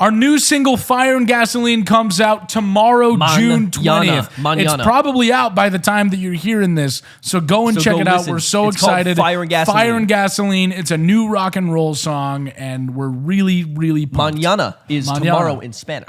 Our new single, Fire and Gasoline, comes out tomorrow, June 20th. It's probably out by the time that you're hearing this, so go and check it out. We're so excited. Fire and Gasoline. Fire and Gasoline. It's a new rock and roll song, and we're really, really pumped. Mañana is tomorrow in Spanish.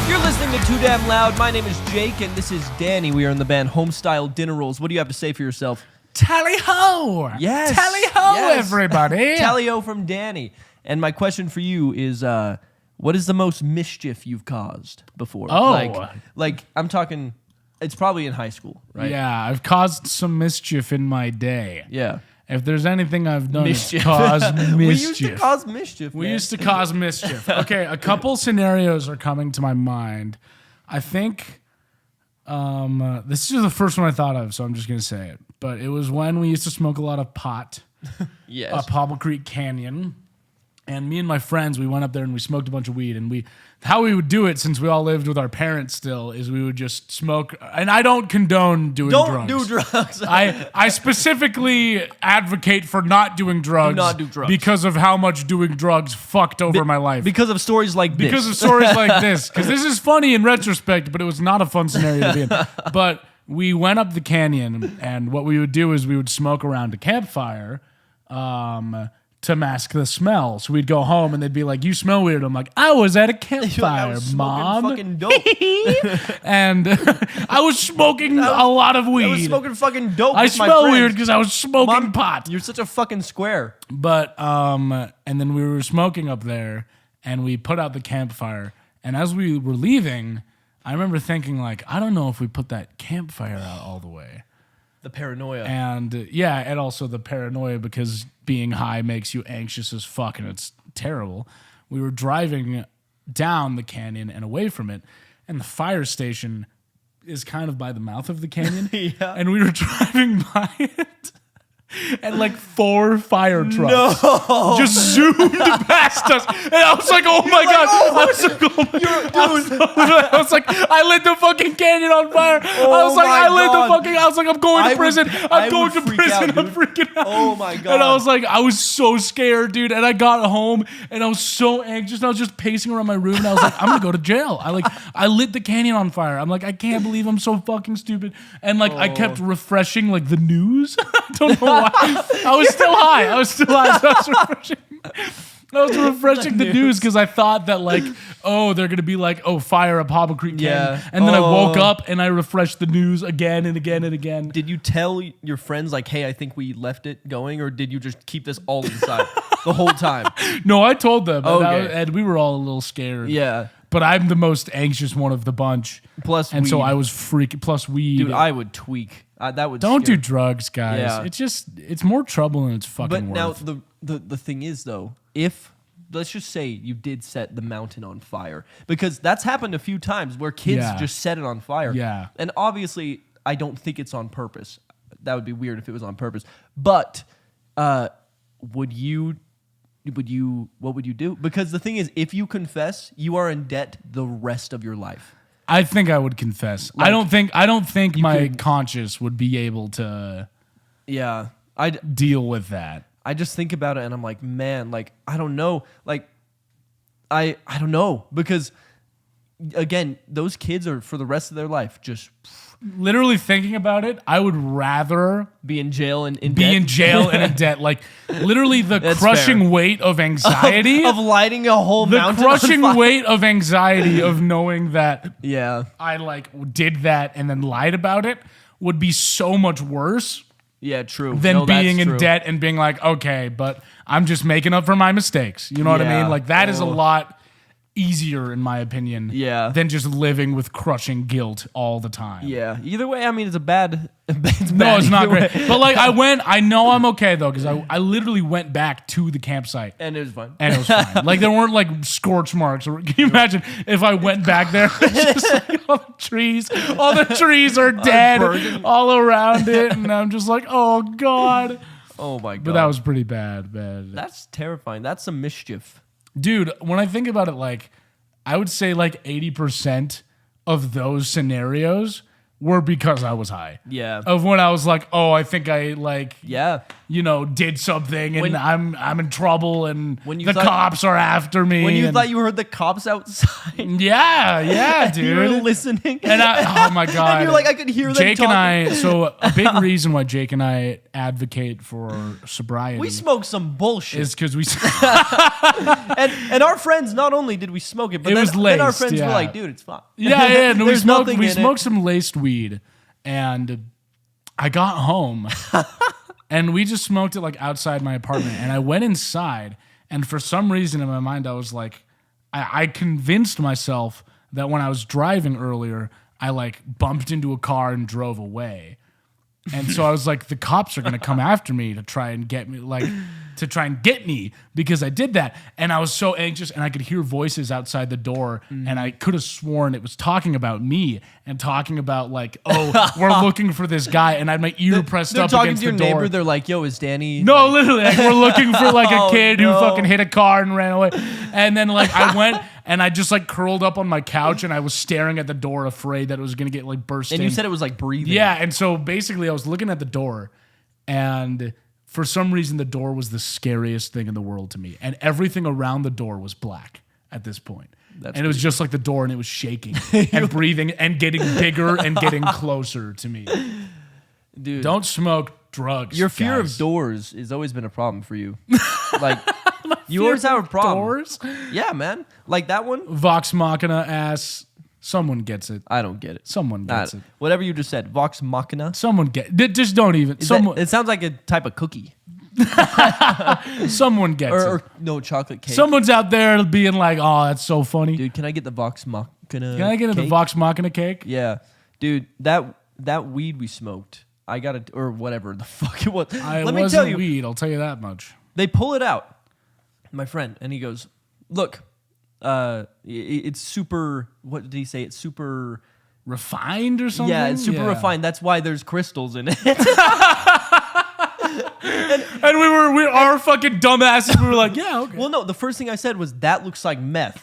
You're listening to Too Damn Loud. My name is Jake, and this is Danny. We are in the band Homestyle Dinner Rolls. What do you have to say for yourself? Tally-ho! Yes! Tally-ho, everybody! Tally-ho from Danny. And my question for you is, what is the most mischief you've caused before? Oh. Like I'm talking, it's probably in high school, right? Yeah, I've caused some mischief in my day. Yeah. If there's anything I've done, it's caused mischief. We used to cause mischief, We used to cause mischief. Okay, a couple scenarios are coming to my mind. I think this is the first one I thought of, so I'm just going to say it. But it was when we used to smoke a lot of pot up Hobble Creek Canyon. And me and my friends, we went up there and we smoked a bunch of weed. And how we would do it, since we all lived with our parents still, is we would just smoke. And I don't condone doing drugs. Don't do drugs. I specifically advocate for not doing drugs. Do not do drugs. Because of how much doing drugs fucked over my life. Because of stories like this. Because of stories like this. Because this is funny in retrospect, but it was not a fun scenario to be in. But we went up the canyon, and what we would do is we would smoke around a campfire. To mask the smell. So we'd go home and they'd be like, "You smell weird." I'm like, "I was at a campfire, Mom." Fucking dope. And I was smoking a lot of weed. I was smoking fucking dope. I with my smell friends. weird because I was smoking Mom, pot. You're such a fucking square. But and then we were smoking up there and we put out the campfire. And as we were leaving, I remember thinking like, I don't know if we put that campfire out all the way. The paranoia. And and also the paranoia because being high makes you anxious as fuck and it's terrible. We were driving down the canyon and away from it, and the fire station is kind of by the mouth of the canyon. And we were driving by it. And like 4 fire trucks just zoomed past us. And I was like, oh my God. I was like, oh my God. I was like, I lit the fucking canyon on fire. I was like, I was like, I'm going to prison. I'm going to prison. I'm freaking out. Oh my God. And I was like, I was so scared, dude. And I got home and I was so anxious. And I was just pacing around my room. And I was like, I'm going to go to jail. I lit the canyon on fire. I'm like, I can't believe I'm so fucking stupid. And like, I kept refreshing like the news. I don't know why. I was still high. So I was refreshing the news because I thought that like, oh, they're gonna be like, oh, fire up Hobble Creek Canyon. And then I woke up and I refreshed the news again and again and again. Did you tell your friends like, hey, I think we left it going, or did you just keep this all inside the whole time? No, I told them, and we were all a little scared. Yeah. But I'm the most anxious one of the bunch. Plus and weed. So I was freaking. Plus weed. Dude, I would tweak. That would Don't scare. do drugs, guys. Yeah. It's more trouble than it's fucking worth. But now the thing is though, if let's just say you did set the mountain on fire, because that's happened a few times where kids just set it on fire. Yeah. And obviously, I don't think it's on purpose. That would be weird if it was on purpose. But what would you do? Because the thing is, if you confess, you are in debt the rest of your life. I think I would confess. Like, I don't think my conscience would be able to deal with that. I just think about it and I'm like, man, like I don't know. Like I don't know, because again, those kids are for the rest of their life just literally thinking about it, I would rather be in jail and in debt. Like literally the crushing weight of anxiety of lighting a whole mountain. The crushing weight of anxiety of knowing that I like did that and then lied about it would be so much worse. Yeah, true. Than being in debt and being like, okay, but I'm just making up for my mistakes. You know what I mean? Like that is a lot easier, in my opinion, than just living with crushing guilt all the time. Yeah. Either way, I mean, it's bad. No, it's not great. But like I know I'm okay though, because I literally went back to the campsite. And it was fine. Like there weren't like scorch marks. Can you imagine if I went back there? Just like all the trees are dead all around it. And I'm just like, oh God. Oh my God. But that was pretty bad. That's terrifying. That's some mischief. Dude, when I think about it, like I would say like 80% of those scenarios were because I was high. Yeah. Of when I was like, oh, I think I Yeah. did something and I'm in trouble and When you the thought- cops are after me. When you and- thought you heard the cops outside. yeah, dude. You were listening. And oh my God. And you're like, I could hear them Jake talking. and I, so a big reason why Jake and I advocate for sobriety We smoked some bullshit. is because we, and our friends, not only did we smoke it, but It then, was then our laced, friends yeah. were like, dude, it's fine. and we There's smoked, nothing we in smoked it. some laced weed and I got home and we just smoked it like outside my apartment and I went inside and for some reason in my mind, I was like, I convinced myself that when I was driving earlier, I like bumped into a car and drove away. And so I was like, the cops are going to come after me to try and get me, because I did that. And I was so anxious and I could hear voices outside the door and I could have sworn it was talking about me and talking about like, oh, we're looking for this guy. And I had my ear pressed They're up talking against to your the door. neighbor. They're like, yo, is Danny? No, literally, like, we're looking for like a Oh, kid who no. fucking hit a car and ran away. And then like I went and I just like curled up on my couch and I was staring at the door, afraid that it was gonna get like burst in. And you said it was like breathing. Yeah, and so basically I was looking at the door and for some reason the door was the scariest thing in the world to me. And everything around the door was black at this point. And it was just like the door and it was shaking and breathing and getting bigger and getting closer to me. Dude. Don't smoke drugs. Your fear guys. of doors has always been a problem for you. Like, you always have a problem. Doors? Yeah, man. Like that one. Vox Machina ass. Someone gets it. I don't get it. Someone gets it. Whatever you just said. Vox Machina. Someone just don't even. It sounds like a type of cookie. Someone gets it. Or no, chocolate cake. Someone's out there being like, "Oh, that's so funny." Dude, can I get the Vox Machina? Can I get the cake? Vox Machina cake? Yeah. Dude, that weed we smoked, I got it, or whatever the fuck it was. Let me tell you, weed. I'll tell you that much. they pull it out, my friend, and he goes, look, it's super, what did he say? It's super, Refined or something? yeah, it's super refined. That's why there's crystals in it. And we are fucking dumbasses. We were like, yeah, okay. Well, no, the first thing I said was, that looks like meth.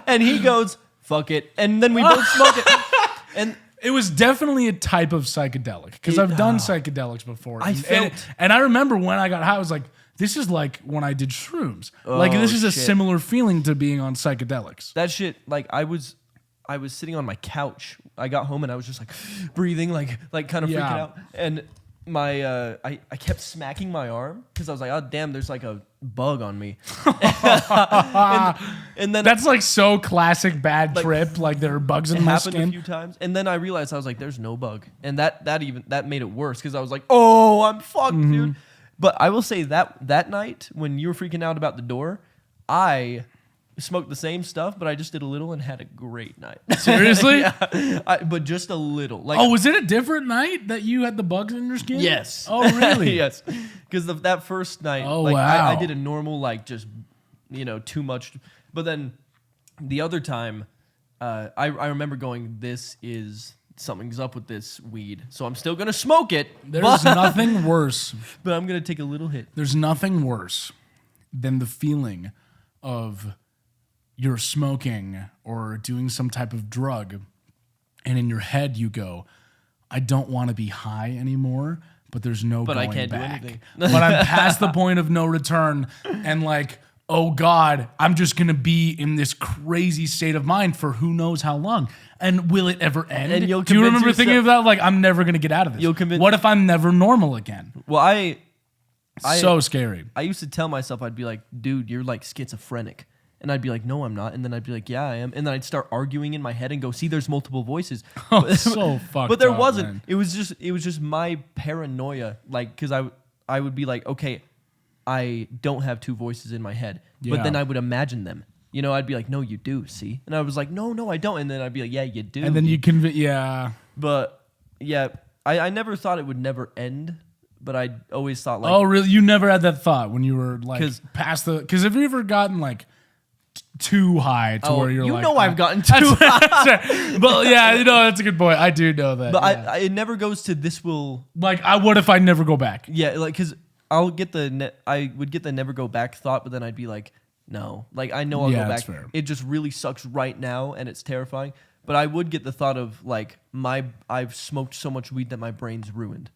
And he goes, fuck it. And then we both smoke it. And It was definitely a type of psychedelic because I've done psychedelics before. felt- and I remember when I got high, I was like, this is like when I did shrooms. Like this is a shit. similar feeling to being on psychedelics. that shit, like, I was sitting on my couch. I got home and I was just like breathing, like kind of freaking Yeah. out. And my I kept smacking my arm because I was like, oh damn, there's like a bug on me. and then That's like so classic bad Like, trip. Like there are bugs it in my happened a skin. few times. And then I realized I was like, there's no bug. And that made it worse because I was like, oh, I'm fucked, Mm-hmm. dude. But I will say that night when you were freaking out about the door, I smoked the same stuff, but I just did a little and had a great night. Seriously? Yeah, but just a little. Like, Oh, was it a different night that you had the bugs in your skin? yes. Oh, really? Yes. Because that first night, Oh, like, wow. I did a normal, like, just, too much. But then the other time, I remember going, something's up with this weed. So I'm still going to smoke it. There's nothing worse. But I'm going to take a little hit. There's nothing worse than the feeling of you're smoking or doing some type of drug, and in your head you go, I don't want to be high anymore, but there's no But I going can't do back. anything. But I'm past the point of no return, and like, oh God, I'm just gonna be in this crazy state of mind for who knows how long. And will it ever end? And you'll Do you convince remember thinking of yourself- that? Like, I'm never gonna get out of this. You'll convince- What if I'm never normal again? Well, I So scary. I used to tell myself, I'd be like, dude, you're like schizophrenic. And I'd be like, no, I'm not. And then I'd be like, yeah, I am. And then I'd start arguing in my head and go, see, there's multiple voices. Oh, so fucked But there up, wasn't. man. It was just my paranoia. Like, because I would be like, okay, I don't have two voices in my head. But Yeah. then I would imagine them. I'd be like, no, you do, see? And I was like, no, I don't. And then I'd be like, yeah, you do. And then you convince, yeah. But, yeah, I never thought it would never end. But I always thought, like, Oh, really? You never had that thought when you were like 'Cause- past the? Because have you ever gotten like too high to where you're like, I've gotten too But yeah, that's a good point. I do know that. But yeah. it never goes to this will. like, what if I never go back? Yeah, like, because I would get the never go back thought, but then I'd be like, No. Like, I know I'll Yeah, go that's back. fair. It just really sucks right now, and it's terrifying. But I would get the thought of, like, I've smoked so much weed that my brain's ruined.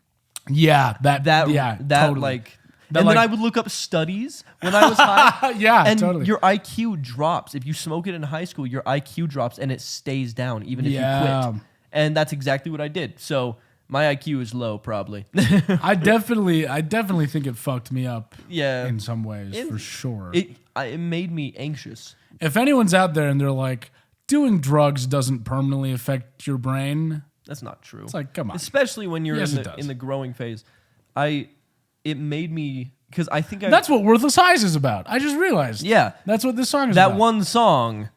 Yeah, That totally. like... That, and then like- I would look up studies when I was high. Yeah, and totally. your IQ drops. If you smoke it in high school, your IQ drops, and it stays down even if you quit. And that's exactly what I did. So my IQ is low, probably. I definitely think it fucked me up. Yeah. In some ways, for sure. It made me anxious. If anyone's out there and they're like, doing drugs doesn't permanently affect your brain, That's not true. it's like, come on. Especially when you're Yes, it does. in the growing phase. It made me, because I think That's what Worthless Highs is about. I just realized. Yeah. That's what this song is That about. one song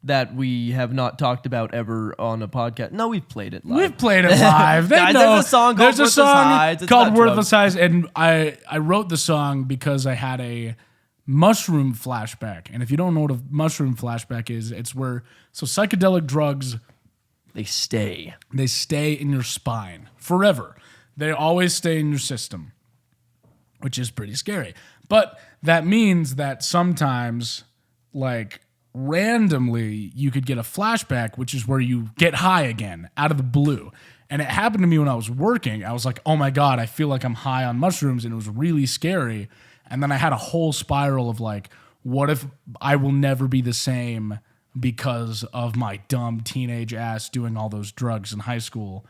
that we have not talked about ever on a podcast. No, we've played it live. We've played it live. They Guys, know. there's a song called Worthless Highs. It's called not Worthless drugs. Highs, and I wrote the song because I had a mushroom flashback. And if you don't know what a mushroom flashback is, it's where psychedelic drugs, They stay. they stay in your spine forever. They always stay in your system, which is pretty scary. But that means that sometimes, like, randomly, you could get a flashback, which is where you get high again out of the blue. And it happened to me when I was working. I was like, oh my God, I feel like I'm high on mushrooms. And it was really scary. And then I had a whole spiral of like, what if I will never be the same because of my dumb teenage ass doing all those drugs in high school?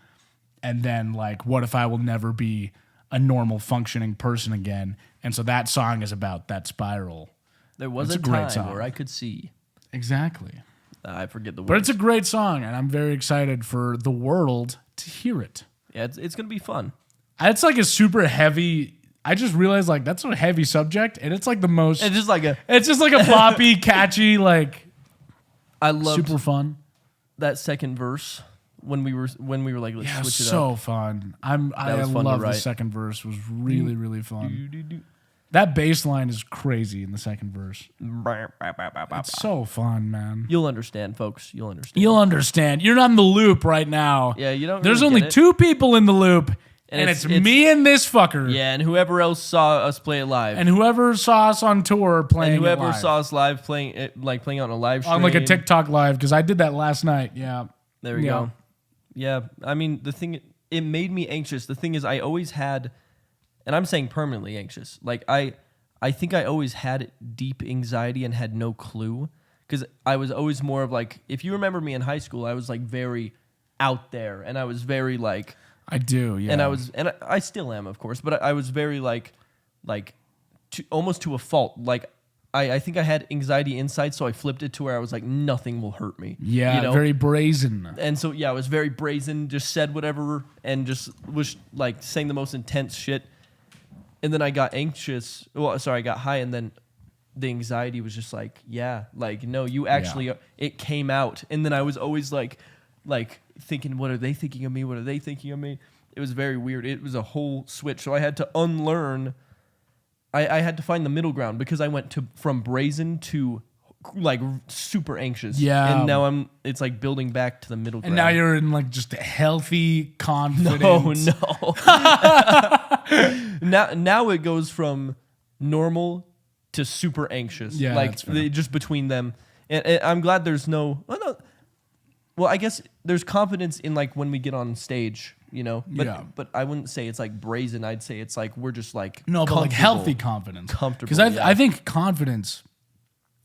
And then, like, what if I will never be a normal functioning person again? And so that song is about that spiral. There was It's a a great time song. where I could see. Exactly. I forget the But words. it's a great song, and I'm very excited for the world to hear it. Yeah, it's going to be fun. It's like a super heavy... I just realized, like, that's a heavy subject, and it's like the most... It's just like It's just like a poppy, catchy, like, I loved super fun. that second verse when we were like, let's Yeah, it was switch it so up. fun. I was fun to love the write. second verse. It was really, really fun. That bass line is crazy in the second verse. It's so fun, man. You'll understand, folks. You'll understand. You'll understand. You're not in the loop right now. Yeah, you don't There's really only get it. 2 people in the loop, and it's- it's it's- me and this fucker. Yeah, and whoever else saw us play it live. And whoever saw us on tour playing And whoever it live. saw us live playing it, like playing on a live stream. on like a TikTok live, because I did that last night. Yeah. There we go. Yeah, I mean, it made me anxious. The thing is, I always had, and I'm saying permanently anxious. Like, I think I always had deep anxiety and had no clue. Because I was always more of like, if you remember me in high school, I was like very out there. And I was very like, I do, yeah. and I still am, of course, but I was very almost to a fault. Like, I think I had anxiety inside, so I flipped it to where I was like, nothing will hurt me. Yeah, you know? very brazen. And so, yeah, I was very brazen, just said whatever, and just was like saying the most intense shit. And then I got anxious. Well, sorry, I got high, and then the anxiety was just like, yeah, like, no, you actually, it came out. And then I was always like thinking, what are they thinking of me? What are they thinking of me? It was very weird. It was a whole switch. So I had to unlearn. I had to find the middle ground because I went from brazen to like super anxious. Yeah. And now it's like building back to the middle ground. And now you're in like just a healthy, confident. No. now it goes from normal to super anxious. Yeah, like that's fair. just between them. And I'm glad there's no. Well, I guess there's confidence in like when we get on stage, you know. But Yeah. but I wouldn't say it's like brazen. I'd say it's like we're just like No, but like comfortable. healthy confidence. Comfortable, Because yeah. I think confidence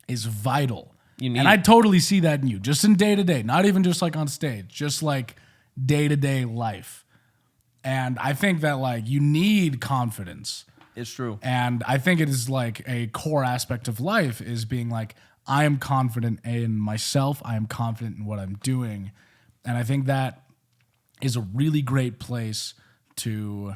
is vital. You need And I it. totally see that in you, just in day to day, not even just like on stage, just like day to day life. And I think that like you need confidence. It's true. And I think it is like a core aspect of life is being like, I am confident in myself. I am confident in what I'm doing. And I think that is a really great place to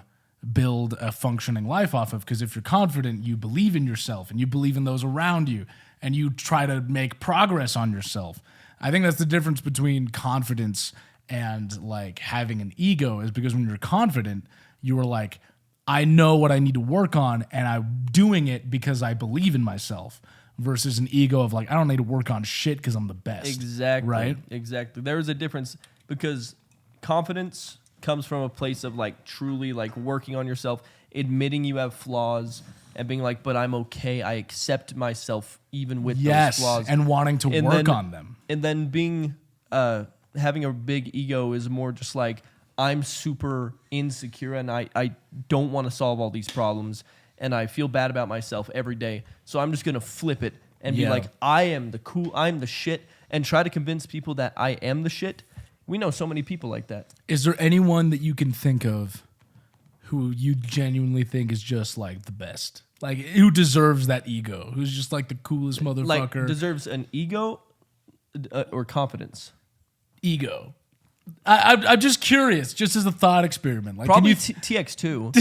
build a functioning life off of. Because if you're confident, you believe in yourself and you believe in those around you and you try to make progress on yourself. I think that's the difference between confidence and like having an ego, is because when you're confident, you are like, I know what I need to work on and I'm doing it because I believe in myself, versus an ego of like, I don't need to work on shit because I'm the best. Exactly. Right? Exactly. There is a difference because confidence comes from a place of like truly like working on yourself, admitting you have flaws, and being like, but I'm okay. I accept myself even with those Yes, flaws. and wanting to And work then- on them. And then being having a big ego is more just like, I'm super insecure and I don't want to solve all these problems and I feel bad about myself every day. So I'm just going to flip it and be Yeah. like, I'm the shit, and try to convince people that I am the shit. We know so many people like that. Is there anyone that you can think of who you genuinely think is just like the best? Like who deserves that ego? Who's just like the coolest motherfucker? Like, deserves an ego or confidence? Ego. I'm just curious, just as a thought experiment. Like, Probably can TX2.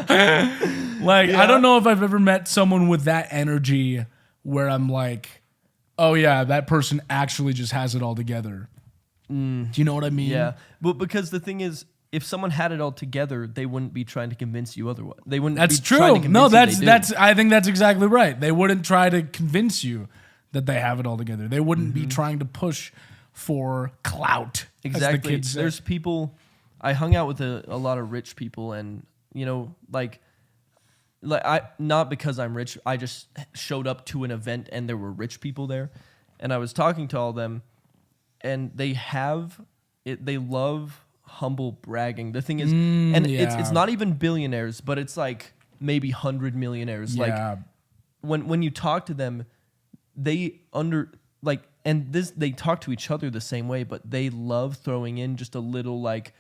like, I don't know if I've ever met someone with that energy where I'm like, oh yeah, that person actually just has it all together. Do you know what I mean? Yeah, but because the thing is, if someone had it all together, they wouldn't be trying to convince you otherwise. They wouldn't. That's be trying to true. No, convince you they do. that's. I think that's exactly right. They wouldn't try to convince you that they have it all together. They wouldn't be trying to push for clout. As the Exactly. kids say. There's people. I hung out with a lot of rich people, and like I, not because I'm rich. I just showed up to an event, and there were rich people there, and I was talking to all of them, and they have it. They love humble bragging. The thing is, it's not even billionaires, but it's like maybe 100 millionaires. Yeah. Like when you talk to them, they they talk to each other the same way, but they love throwing in just a little like,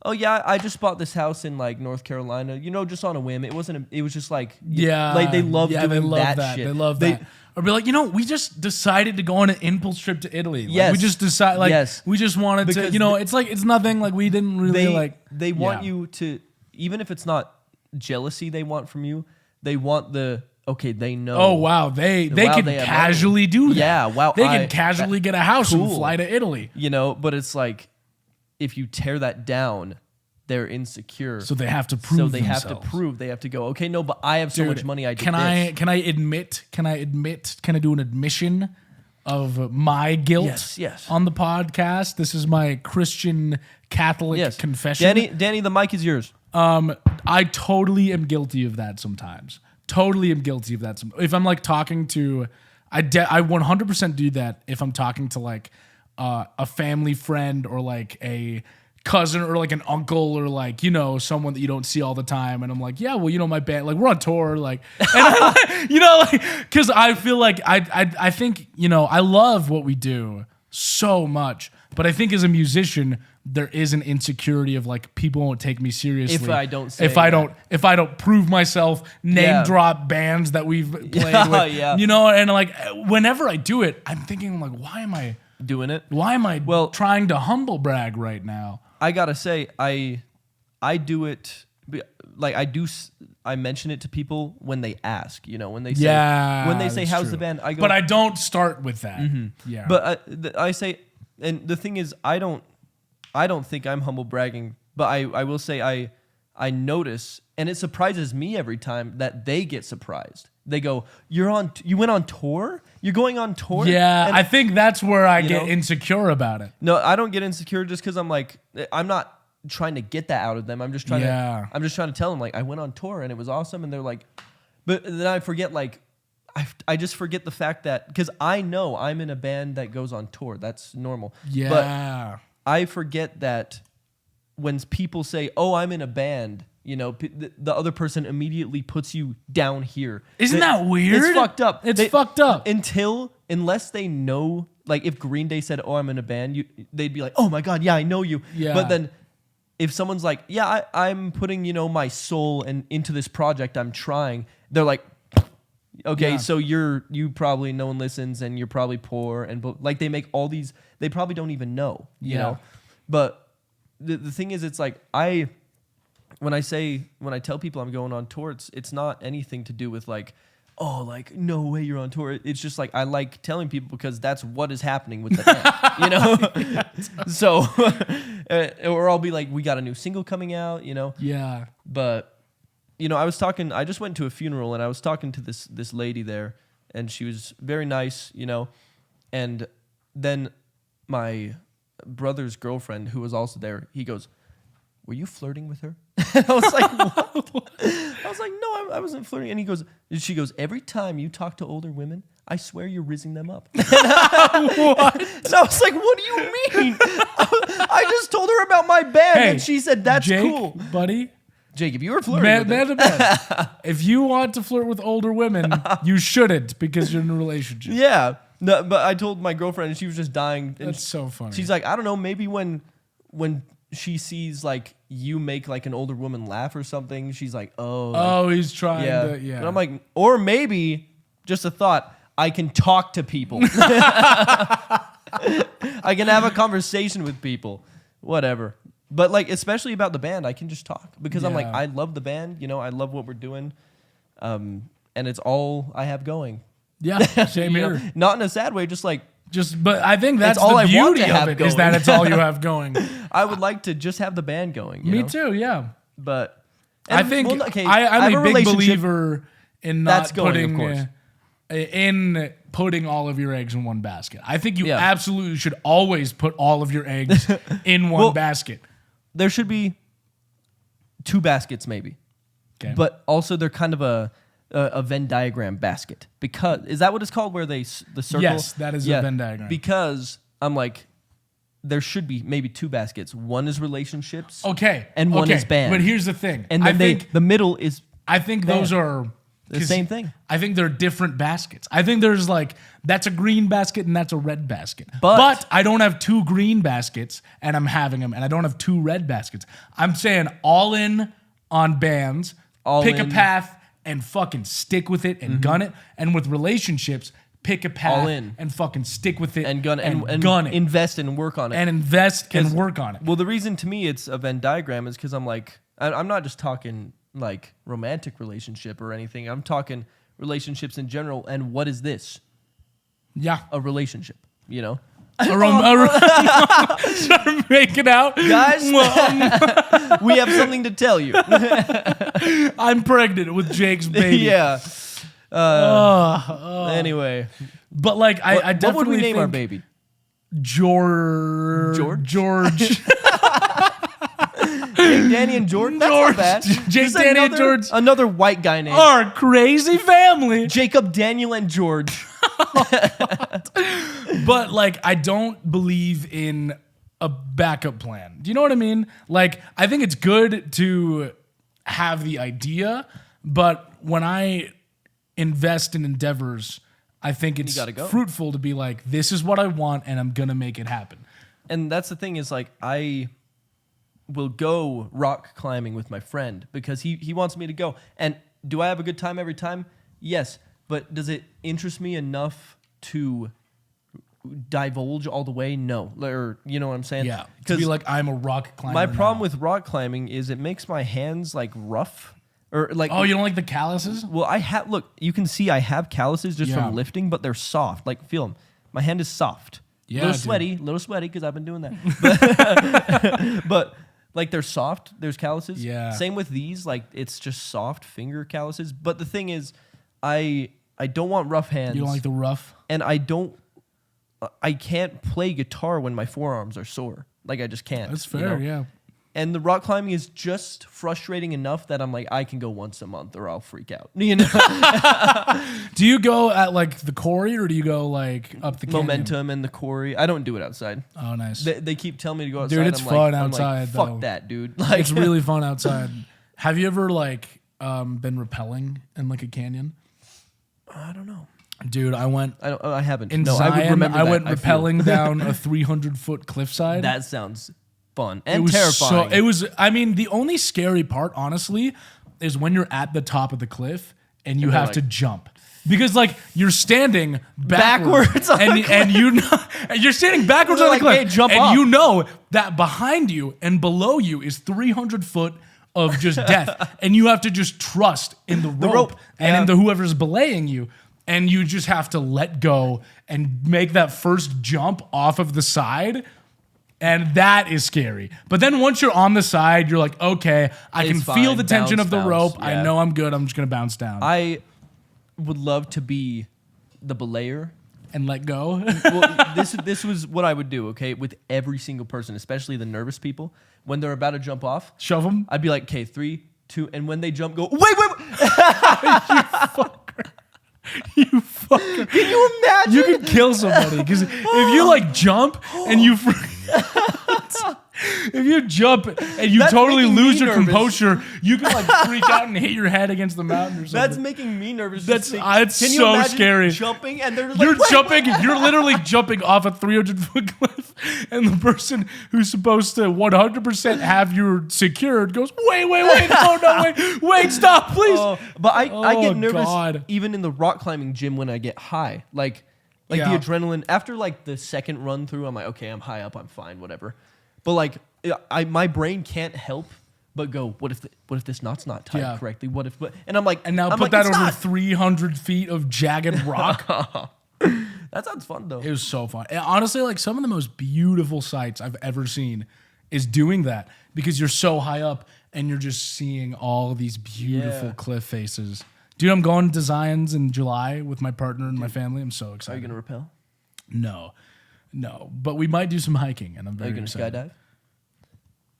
oh yeah, I just bought this house in like North Carolina, just on a whim. It was just like, like they love doing that shit. They love that. Or be like, we just decided to go on an impulse trip to Italy. Like, Yes. we just decided, like, Yes. we just wanted to, Because it's like, it's nothing, like, we didn't really, they want yeah. you to, even if it's not jealousy they want from you, they want they know. Oh wow, they Wow, can they have casually do that. Yeah, wow, They can casually get a house and cool. fly to Italy. But it's like, if you tear that down, they're insecure. So they have to prove So they themselves. have to prove. They have to go, okay, no, but I have so Dude, much money. I did can this. Can I do an admission of my guilt Yes. on the podcast? This is my Christian Catholic confession. Danny, the mic is yours. I totally am guilty of that sometimes. Totally am guilty of that. If I'm like talking to, I 100% do that if I'm talking to like a family friend or like a cousin or like an uncle or like, someone that you don't see all the time. And I'm like, yeah, well, my band, like we're on tour, like, and cause I feel like I think, I love what we do so much, but I think as a musician, there is an insecurity of like people won't take me seriously If I don't say if I don't prove myself, name drop bands that we've played with, and like whenever I do it, I'm thinking like, why am I Doing it. trying to humble brag right now? I gotta say, I do it. Like I mention it to people when they ask. When they say, that's how's true. the band? I go, but I don't start with that. Yeah, But I say, and the thing is, I don't think I'm humble bragging, but I will say I notice, and it surprises me every time that they get surprised. They go, you went on tour? You're going on tour? yeah, And I think that's where I get insecure about it. no, I don't get insecure just because I'm like, I'm not trying to get that out of them. I'm just trying to tell them like I went on tour and it was awesome, and they're like, but then I forget like. I just forget the fact that, because I know I'm in a band that goes on tour. That's normal. Yeah. But I forget that when people say, oh, I'm in a band, the other person immediately puts you down here. Isn't that weird? It's fucked up. It's fucked up. Unless they know, like if Green Day said, oh, I'm in a band, they'd be like, oh my God, yeah, I know you. Yeah. But then if someone's like, yeah, I'm putting, my soul into this project, I'm trying, they're like, okay, so you probably, no one listens and you're probably poor, and like they make all these, they probably don't even know, you know. But the thing is, it's like when I tell people I'm going on tour, it's not anything to do with like, oh, like no way you're on tour. It's just like I like telling people because that's what is happening with the band, So, or I'll be like, we got a new single coming out, Yeah. but. I just went to a funeral and I was talking to this lady there, and she was very nice, and then my brother's girlfriend, who was also there, he goes, were you flirting with her? And I was like, what? I was like, no, I wasn't flirting. And she goes, every time you talk to older women, I swear you're rizzing them up. What? And I was like, what do you mean? I just told her about my band, Hey, and she said, that's Jake, cool. buddy. Jacob, you were flirting with her. Man. If you want to flirt with older women, you shouldn't because you're in a relationship. Yeah. No, but I told my girlfriend, and she was just dying. And That's so funny. She's like, I don't know, maybe when she sees like you make like an older woman laugh or something, she's like, oh. Like, he's trying to, yeah. And I'm like, or maybe, just a thought, I can talk to people. I can have a conversation with people. Whatever. But like, especially about the band, I can just talk because I'm like, I love the band. You know, I love what we're doing. And it's all I have going. Yeah, same here. Know? Not in a sad way, just like. But I think that's all the I want to beauty have of it going. is that it's all you have going. I would like to just have the band going. Me know? too, yeah. But I think well, okay, I'm a big relationship believer in that's not going, putting of course. In putting all of your eggs in one basket. I think you absolutely should always put all of your eggs in one basket. There should be 2 baskets maybe. Okay. But also they're kind of a Venn diagram basket. Because is that what it's called where the circle? Yes, that is a Venn diagram. Because I'm like there should be maybe 2 baskets. One is relationships. Okay. And one is band. But here's the thing. And then the middle is I think band. those are the same thing. I think they're different baskets. I think there's like, that's a green basket and that's a red basket. But I don't have 2 green baskets and I'm having them, and I don't have 2 red baskets. I'm saying all in on bands, pick a path and fucking stick with it and gun it. And with relationships, pick a path all in and fucking stick with it and gun it. Invest and work on it. And invest and work on it. Well, the reason to me it's a Venn diagram is because I'm like, I'm not just talking like romantic relationship or anything. I'm talking relationships in general. And what is this? Yeah. A relationship, you know? Start making out. Guys, we have something to tell you. I'm pregnant with Jake's baby. Yeah. Anyway. But like, I definitely what would we name think our baby? George. Jake, Danny, and George. That's not bad. Jake, Danny, and George. Another white guy name. Our crazy family. Jacob, Daniel, and George. But like, I don't believe in a backup plan. Do you know what I mean? Like, I think it's good to have the idea, but when I invest in endeavors, I think it's fruitful to be like, this is what I want and I'm going to make it happen. And that's the thing is like, I will go rock climbing with my friend because he wants me to go. And do I have a good time every time? Yes. But does it interest me enough to divulge all the way? No. Or, you know what I'm saying? Yeah. To be like, I'm a rock climber. My problem with rock climbing is it makes my hands like rough. Or like, oh, you don't like the calluses? Well, look, you can see I have calluses just from lifting, but they're soft. Like, feel them. My hand is soft. Yeah, little sweaty because I've been doing that. But like they're soft. There's calluses. Yeah. Same with these. Like it's just soft finger calluses. But the thing is, I don't want rough hands. You don't like the rough? And I can't play guitar when my forearms are sore. Like I just can't. That's fair. Yeah. And the rock climbing is just frustrating enough that I'm like, I can go once a month or I'll freak out. You know? Do you go at like the quarry or do you go like up the canyon? Momentum and the quarry. I don't do it outside. Oh, nice. They keep telling me to go outside. Dude, it's fun outside. I'm like, fuck that, dude. Like, it's really fun outside. Have you ever like been rappelling in like a canyon? I don't know. Dude, I haven't. In Zion, I would remember that, went rappelling down a 300-foot cliffside. That sounds fun and terrifying. The only scary part, honestly, is when you're at the top of the cliff and you have to jump. Because like you're standing backwards and you're standing backwards on the cliff, hey, jump and off. You know that behind you and below you is 300 foot of just death, and you have to just trust in the rope and in the whoever's belaying you, and you just have to let go and make that first jump off of the side. And that is scary. But then once you're on the side, you're like, okay, I can feel the tension of the rope. Yeah. I know I'm good. I'm just going to bounce down. I would love to be the belayer and let go. Well, this was what I would do, okay, with every single person, especially the nervous people. When they're about to jump off, Shove them. I'd be like, okay, 3, 2, and when they jump, go, wait. You fucker. Can you imagine? You could kill somebody because if you like jump and you. If you jump and you That's totally making lose me your nervous. composure, you can like freak out and hit your head against the mountain or something. That's making me nervous. That's Can you so imagine scary. Jumping and they're just You're like, wait, jumping. You're literally jumping off a 300-foot cliff, and the person who's supposed to 100% have you secured goes, wait, no, wait, stop, please. But I Oh, get nervous God. even in the rock climbing gym when I get high. Like Yeah. the adrenaline after like the second run through, I'm like, okay, I'm high up, I'm fine, whatever. But like my brain can't help but go, what if this knot's not tied correctly? What if? And I'm like, And now I'm put like, that it's over not. 300 feet of jagged rock. That sounds fun though. It was so fun. And honestly, like some of the most beautiful sights I've ever seen is doing that because you're so high up and you're just seeing all these beautiful cliff faces. Dude, I'm going to Zion's in July with my partner and my family. I'm so Are excited. you gonna rappel? No, but we might do some hiking, and I'm Are very you gonna excited. skydive?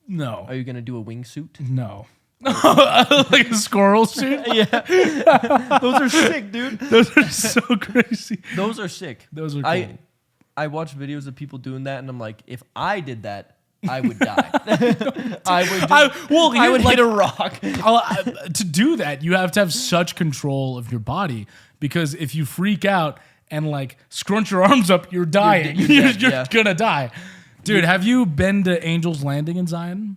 No, Are you gonna do a wingsuit? no. Like a squirrel suit? Yeah, those are sick, dude. Those are so crazy. Those are sick. Those are cool. I watch videos of people doing that, and I'm like, if I did that, I would die. I would hit a rock. To do that, you have to have such control of your body because if you freak out and like scrunch your arms up, you're dying. You're dead, gonna die. Dude, have you been to Angel's Landing in Zion?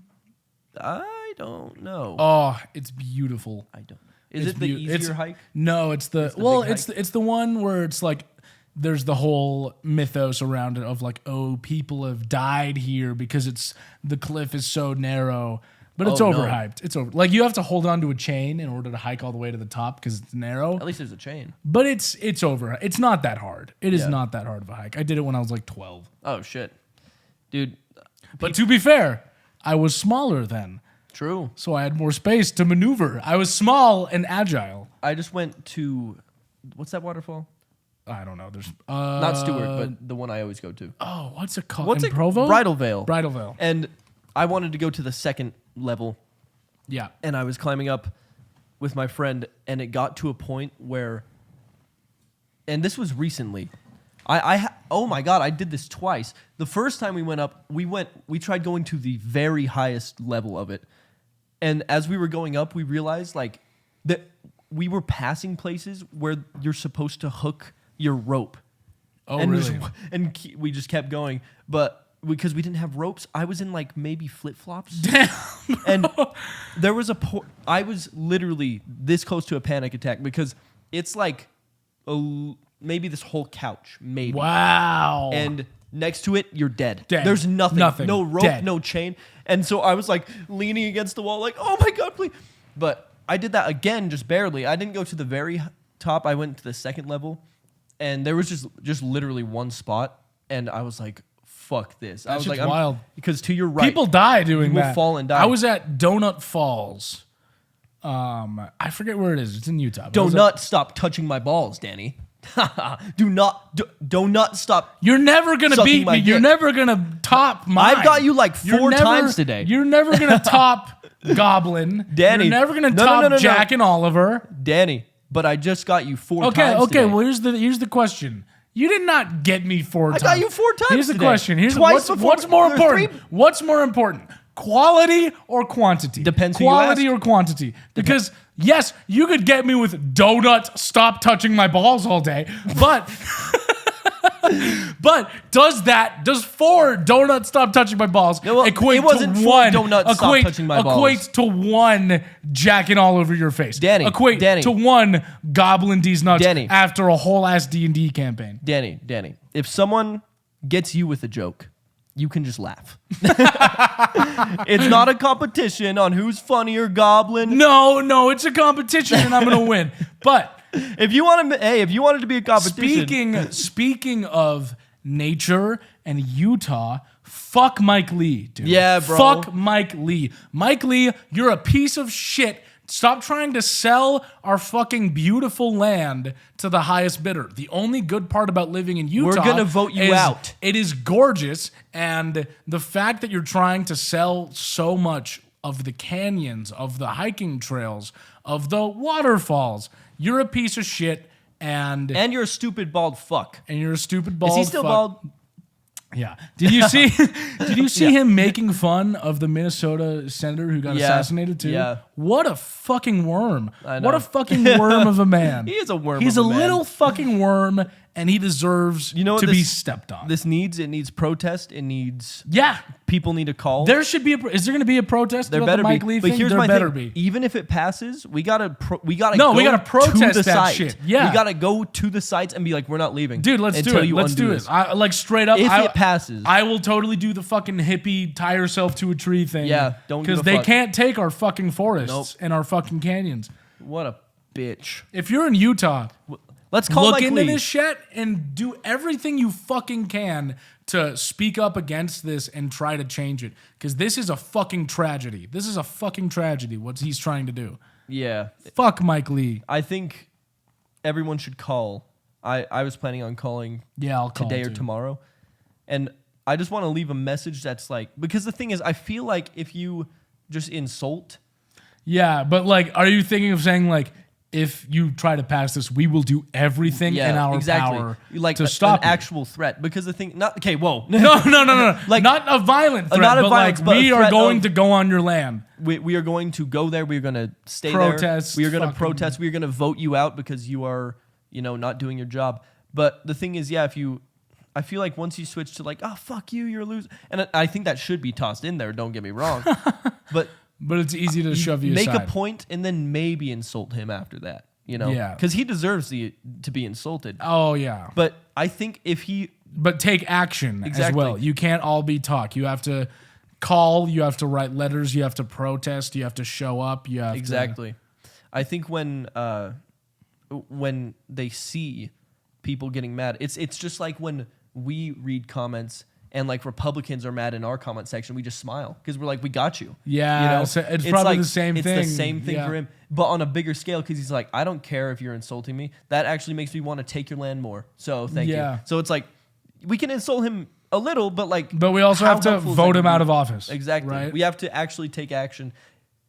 I don't know. Oh, it's beautiful. I don't. Is it the easier hike? No, it's the big it's the one where it's like there's the whole mythos around it of like, oh, people have died here because the cliff is so narrow. But it's Oh, no. overhyped. It's over. Like you have to hold on to a chain in order to hike all the way to the top because it's narrow. At least there's a chain. But it's over. It's not that hard. It is not that hard of a hike. I did it when I was like 12. Oh shit, dude. But to be fair, I was smaller then, True. so I had more space to maneuver. I was small and agile. I just went to what's that waterfall? I don't know. There's Not Stewart, but the one I always go to. oh, what's it called? What's in it? Provo? Bridal Veil. Bridal Veil. And I wanted to go to the second level, Yeah. and I was climbing up with my friend, and it got to a point where, and this was recently, oh my God, I did this twice. The first time we went up, we tried going to the very highest level of it, and as we were going up, we realized like that we were passing places where you're supposed to hook your rope. Oh, and really? We just kept going, but because we didn't have ropes, I was in like maybe flip flops. Damn. And there was I was literally this close to a panic attack because it's like maybe this whole couch, maybe. Wow. And next to it, you're dead. Dead. There's nothing. Nothing. No rope, Dead. no chain. And so I was like leaning against the wall, like, oh my God, please. But I did that again, just barely. I didn't go to the very top. I went to the second level, and there was just literally one spot, and I was like, fuck this. I was shit's like, wild. Because to your right, People die doing you will that. fall and die. I was at Donut Falls. I forget where it is. It's in Utah. But I do was not stop touching my balls, Danny. do not stop. You're never gonna sucking beat my me. You're dick. never gonna top mine. I've got you like You're 4 never- times today. You're never gonna top Goblin. Danny. You're never gonna No, top no. Jack and Oliver. Danny, but I just got you 4 Okay, times okay. today. Well, here's the question. You did not get me 4 times. I got you 4 times Here's the today. question. Twice before- what's more there's important? 3 What's more important? Quality or quantity? Depends who you Quality ask. or quantity. Because yes, you could get me with donut stop touching my balls all day, but but does 4 donut stop touching my balls No, well, equate it wasn't to 4 1 donut stop touching my balls. equates to 1 jacking all over your face? Danny, equate Danny. to 1 gobbling these nuts Danny. after a whole ass D&D campaign. Danny, if someone gets you with a joke, you can just laugh. It's not a competition on who's funnier, Goblin. No, it's a competition and I'm gonna win. But If you wanted to be a competition, speaking of nature and Utah, fuck Mike Lee, dude. Yeah, bro. Fuck Mike Lee. Mike Lee, you're a piece of shit Stop trying to sell our fucking beautiful land to the highest bidder. The only good part about living in Utah, We're gonna vote you out. It is gorgeous, and the fact that you're trying to sell so much of the canyons, of the hiking trails, of the waterfalls, you're a piece of shit, and you're a stupid bald fuck. you're a stupid bald. Is he still fuck. bald? Yeah. Did you see? Did you see him making fun of the Minnesota senator who got assassinated too? Yeah. What a fucking worm! I know. What a fucking worm of a man! He is a worm. He's of a a man. little fucking worm, and he deserves what to be stepped on. This needs protest. It needs Yeah. people need to call. There should be is there going to be a protest There about better the Mike be. Lee But thing? here's There my better thing. be. Even if it passes, we gotta No, we we gotta gotta protest to the that site. shit. Yeah. We gotta go to the sites and be like, we're not leaving, Dude, let's do until it. you Let's undo do this. it. I, like straight up. If it passes. I will totally do the fucking hippie tie yourself to a tree thing. Yeah, don't give because a they fuck. can't take our fucking forests Nope. and our fucking canyons. What a bitch. If you're in Utah, Let's call look Mike into Lee. this shit and do everything you fucking can to speak up against this and try to change it. Because this is a fucking tragedy. This is a fucking tragedy, what he's trying to do. Yeah, Fuck Mike Lee. I think everyone should call. I was planning on calling Yeah, I'll call today or too. tomorrow, and I just want to leave a message that's like, because the thing is, I feel like if you just insult. Yeah, but like, are you thinking of saying like, if you try to pass this, we will do everything in our power like to an stop you? actual threat? Because the thing, not okay. Whoa, No. Like, not a violent threat, not a but violence, like but a we are threat going of- to go on your land. we are going to go there. We are going to stay Protest, there. We are going to fucking- protest. We are going to vote you out because you are, not doing your job. But the thing is, I feel like once you switch to like, oh fuck you, you're a loser, and I think that should be tossed in there. Don't get me wrong, but it's easy to shove you make aside. a point and then maybe insult him after that. Yeah. because he deserves to be insulted. Oh yeah, But I think if he but take action as Exactly. well. You can't all be talk. You have to call. You have to write letters. You have to protest. You have to show up. You have exactly, I think when they see people getting mad, it's just like when we read comments and like Republicans are mad in our comment section, we just smile because we're like, we got you. Yeah, so it's probably like, the same thing. It's the same thing Yeah. for him, but on a bigger scale because he's like, I don't care if you're insulting me. That actually makes me want to take your land more. So thank Yeah. you. So it's like we can insult him a little, but like, But we also how have to helpful is that vote him gonna out be? of office. Exactly. Right? We have to actually take action.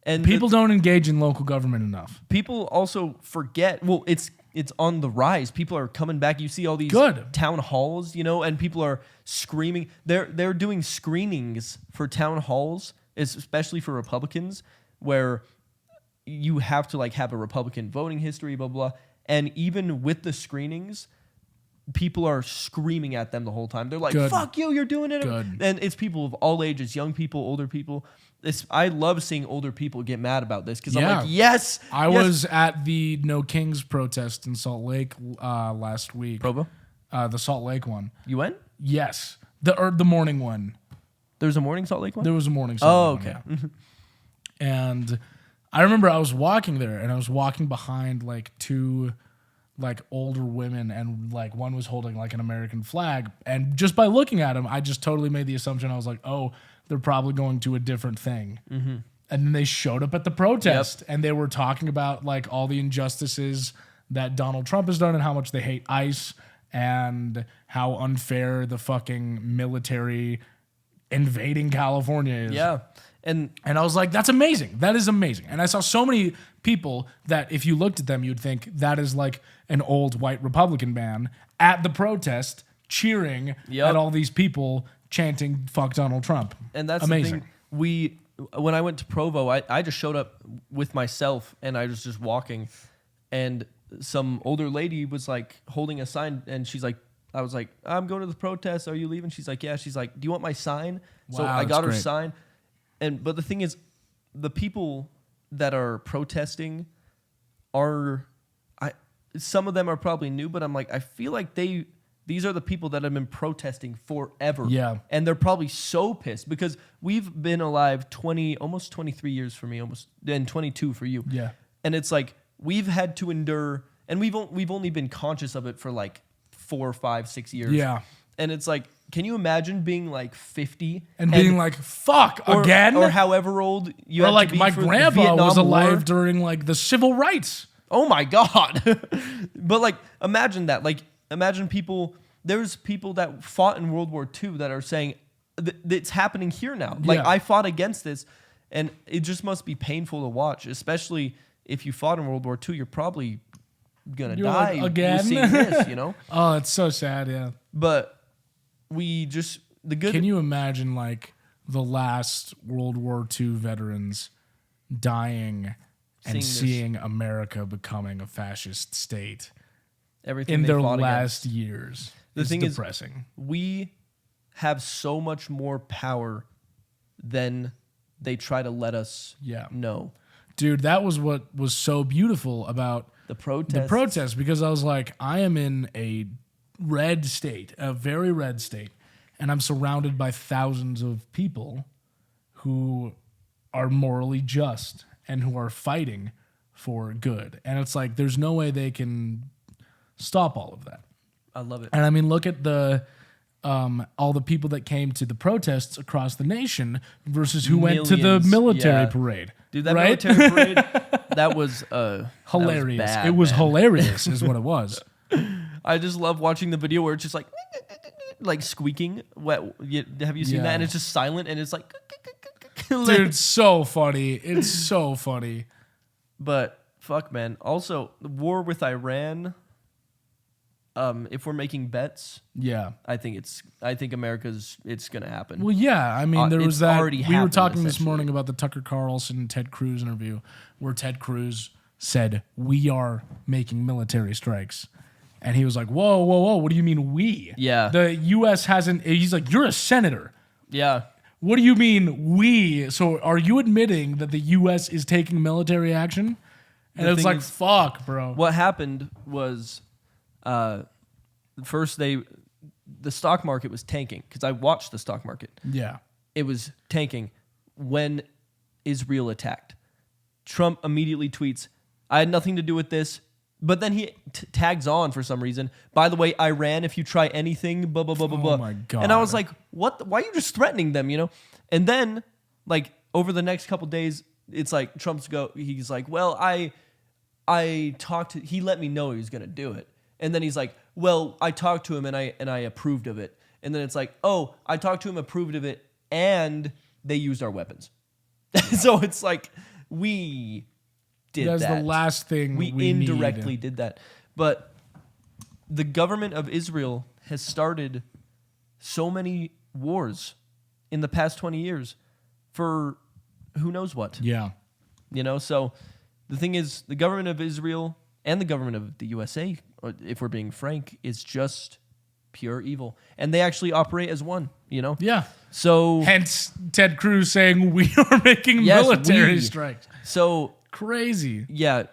And People don't engage in local government enough. people also forget. Well, it's on the rise. People are coming back. You see all these Good. town halls, and people are screaming. They're doing screenings for town halls, especially for Republicans, where you have to like have a Republican voting history, blah blah. And even with the screenings, people are screaming at them the whole time. They're like, Good. "Fuck you, you're doing it." Good. And it's people of all ages, young people, older people. I love seeing older people get mad about this because I'm Yeah. like, yes. I yes. was at the No Kings protest in Salt Lake last week. Provo. The Salt Lake one. You went? Yes. The morning one. There's a morning Salt Lake one? There was a morning Salt Lake okay. one, yeah. And I remember I was walking there and I was walking behind like two like older women and like one was holding like an American flag. And just by looking at them, I just totally made the assumption. I was like, oh, they're probably going to a different thing. Mm-hmm. And then they showed up at the protest and they were talking about like all the injustices that Donald Trump has done and how much they hate ICE and how unfair the fucking military invading California is. Yeah. And And I was like, that's amazing. That is amazing. And I saw so many people that if you looked at them, you'd think that is like an old white Republican man at the protest cheering Yep. at all these people chanting "fuck Donald Trump." that's amazing. the thing. When I went to Provo, I just showed up with myself and I was just walking and some older lady was like holding a sign and she's like, I was like, I'm going to the protest. Are you leaving? She's like, yeah. She's like, do you want my sign? So Wow, I got that's her great. sign. But the thing is, the people that are protesting some of them are probably new, but I'm like, I feel like these are the people that have been protesting forever. Yeah. And they're probably so pissed because we've been alive almost 23 years for me, and 22 for you. Yeah. And it's like, we've had to endure, and we've only been conscious of it for like 4, 5, 6 years. Yeah. And it's like, can you imagine being like 50 and being like, fuck, again? Or however old you or have like to be my for the grandpa Vietnam was alive War. during like the civil rights. Oh my God. But like, imagine that. Like, imagine people, there's people that fought in World War II that are saying it's happening here now. Like, Yeah. I fought against this, and it just must be painful to watch, especially if you fought in World War II. You're probably gonna You're die like, again? seeing this, you know? Oh, it's so sad, yeah. But we just, the good. Can you imagine like the last World War II veterans dying and seeing America becoming a fascist state everything in they their fought last against. years? The is thing depressing. is, we have so much more power than they try to let us know. Dude, that was what was so beautiful about The protest, because I was like, I am in a red state, a very red state, and I'm surrounded by thousands of people who are morally just and who are fighting for good. And it's like, there's no way they can stop all of that. I love it. And I mean, look at the all the people that came to the protests across the nation versus who went to the Millions, military yeah. parade. Dude, that right? military parade, that was Hilarious. That was bad, it was man. hilarious, is what it was. I just love watching the video where it's just like squeaking. Have you seen that? And it's just silent, and it's like, Dude, it's so funny. It's so funny. But fuck, man. Also, the war with Iran. If we're making bets, Yeah. I think it's gonna happen. Well, yeah. I mean, there it's was that. already We were happened, talking this essentially. morning about the Tucker Carlson Ted Cruz interview, where Ted Cruz said, "We are making military strikes," and he was like, "Whoa, whoa, whoa! What do you mean we? Yeah. the U.S. hasn't." He's like, "You're a senator. Yeah. What do you mean we? So are you admitting that the U.S. is taking military action?" And The it's thing like, is, fuck, bro. What happened was, first the stock market was tanking because I watched the stock market. Yeah. It was tanking when Israel attacked. Trump immediately tweets, "I had nothing to do with this." But then he tags on for some reason. By the way, Iran, if you try anything, blah, blah, blah, blah, blah. Oh my God. And I was like, what? Why are you just threatening them, you know? And then, like, over the next couple days, it's like he's like, well, I talked to, he let me know he was going to do it. And then he's like, well, I talked to him and I approved of it. And then it's like, oh, I talked to him, approved of it, and they used our weapons. So it's like, we did That's that. the last thing we indirectly need. did that. But the government of Israel has started so many wars in the past 20 years for who knows what. Yeah. You know, so the thing is, the government of Israel and the government of the USA, if we're being frank, is just pure evil. And they actually operate as one, you know? Yeah. So Hence Ted Cruz saying we are making Yes, military we. strikes. so Crazy. yeah,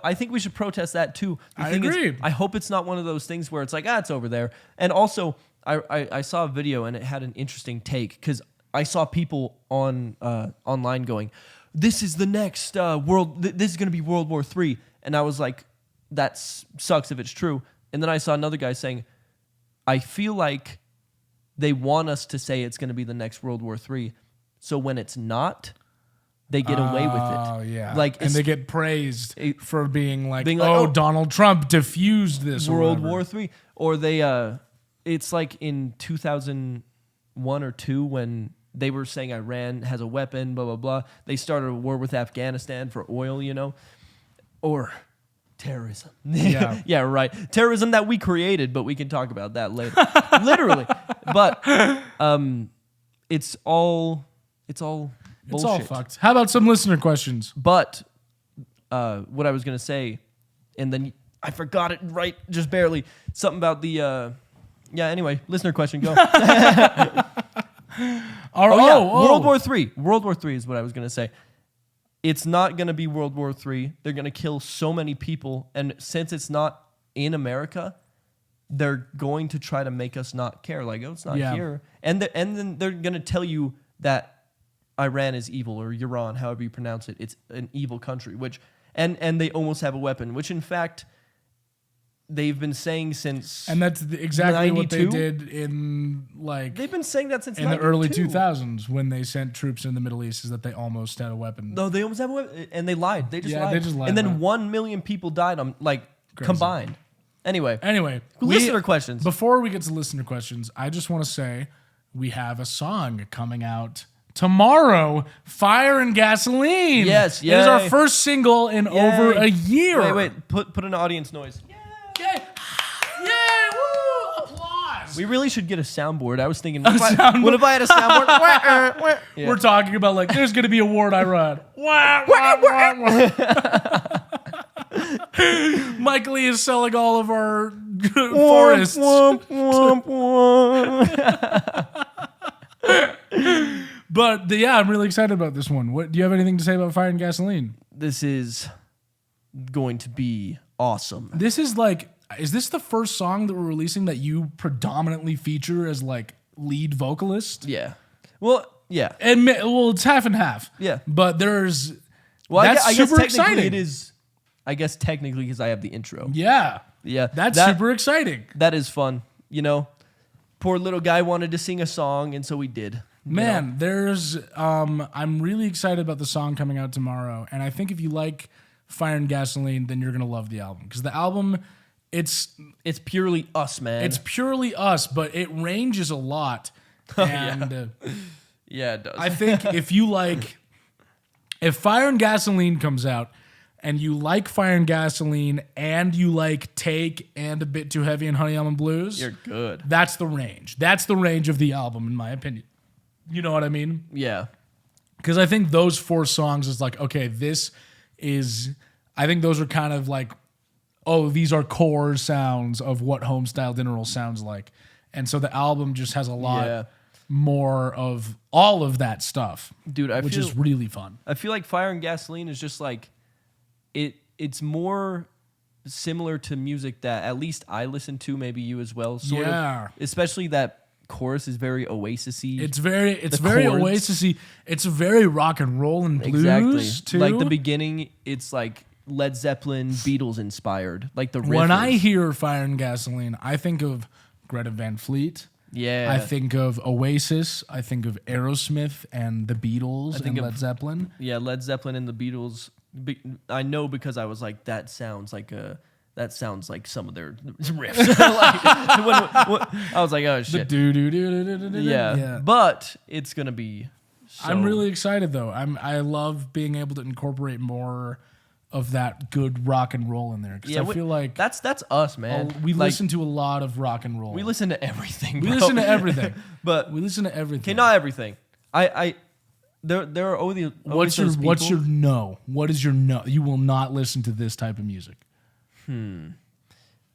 I think we should protest that too. The I thing is, agree. I hope it's not one of those things where it's like, it's over there. And also, I saw a video and it had an interesting take because I saw people on online going, "This is the next world. This is going to be World War III." And I was like, that sucks if it's true. And then I saw another guy saying, "I feel like they want us to say it's going to be the next World War III, so when it's not, they get away with it." Oh, yeah. Like, and they get praised for being like, oh, Donald Trump diffused this World or War III, or they it's like in 2001 or 2 when they were saying Iran has a weapon, blah blah blah. They started a war with Afghanistan for oil, you know, or terrorism. Yeah. Yeah, right. Terrorism that we created, but we can talk about that later. Literally. But it's all bullshit. It's all fucked. How about some listener questions? But what I was going to say, and then I forgot it right just barely. Something about the anyway, listener question, go. World War III. World War III is what I was going to say. It's not going to be World War III. They're going to kill so many people, and since it's not in America, they're going to try to make us not care. Like, it's not here. And then they're going to tell you that Iran is evil, or Iran, however you pronounce it. It's an evil country, and they almost have a weapon, which in fact, they've been saying since, And that's exactly what they 92? did in they've been saying that since in the early 92. 2000s when they sent troops in the Middle East, is that they almost had a weapon. No, they almost have a weapon, and they lied. They just Yeah, lied. they just lied And then about it. 1 million people died on Crazy. combined. Anyway, listener questions. Before we get to listener questions, I just want to say we have a song coming out tomorrow, Fire and Gasoline. Yes, It is our yay. first single in over a year. Wait. Put an audience noise. Yay! Yay! Woo! Applause! We really should get a soundboard. I was thinking, soundboard? what if I had a soundboard? Yeah. We're talking about like there's gonna be a word I read. Wah, wah, wah, wah. Mike Lee is selling all of our forests. But yeah, I'm really excited about this one. What do you have anything to say about Fire and Gasoline? This is going to be awesome. This is like, is this the first song that we're releasing that you predominantly feature as like lead vocalist? Yeah. Well, yeah. And well, it's half and half. Yeah. But there's Well, that's I guess super technically exciting. it is. I guess technically because I have the intro. Yeah. Yeah. That's that, super exciting. That is fun. You know, poor little guy wanted to sing a song, and so we did. Man, there's I'm really excited about the song coming out tomorrow, and I think if you like Fire and Gasoline, then you're gonna love the album, because the album, it's purely us, man. it's purely us, but it ranges a lot, and yeah, it does. I think if Fire and Gasoline comes out, and you like Fire and Gasoline, and you like Take and A Bit Too Heavy and Honey Almond Blues, You're good. That's the range. That's the range of the album, in my opinion. You know what I mean? Yeah. Because I think those 4 songs is like, okay, I think those are kind of like, oh, these are core sounds of what Homestyle Dinner Roll sounds like. And so the album just has a lot more of all of that stuff. Dude, which is really fun. I feel like Fire and Gasoline is just like, it's more similar to music that at least I listen to, maybe you as well, sort of. Especially that chorus is very Oasis-y. It's very chords. Oasis-y. It's very rock and roll and blues too. Like the beginning, it's like Led Zeppelin, Beatles inspired. Like the riff. When I hear Fire and Gasoline, I think of Greta Van Fleet. Yeah. I think of Oasis. I think of Aerosmith and the Beatles and Led Zeppelin. Yeah, Led Zeppelin and the Beatles. I know because I was like, that sounds like some of their riffs. I was like, oh shit. Yeah. But it's gonna be. I'm really excited though. I love being able to incorporate more of that good rock and roll in there, because I feel like that's us, man. We listen to a lot of rock and roll. We listen to everything. We listen to everything, but we listen to everything. Okay, not everything. There are always what's your no? What is your no? You will not listen to this type of music.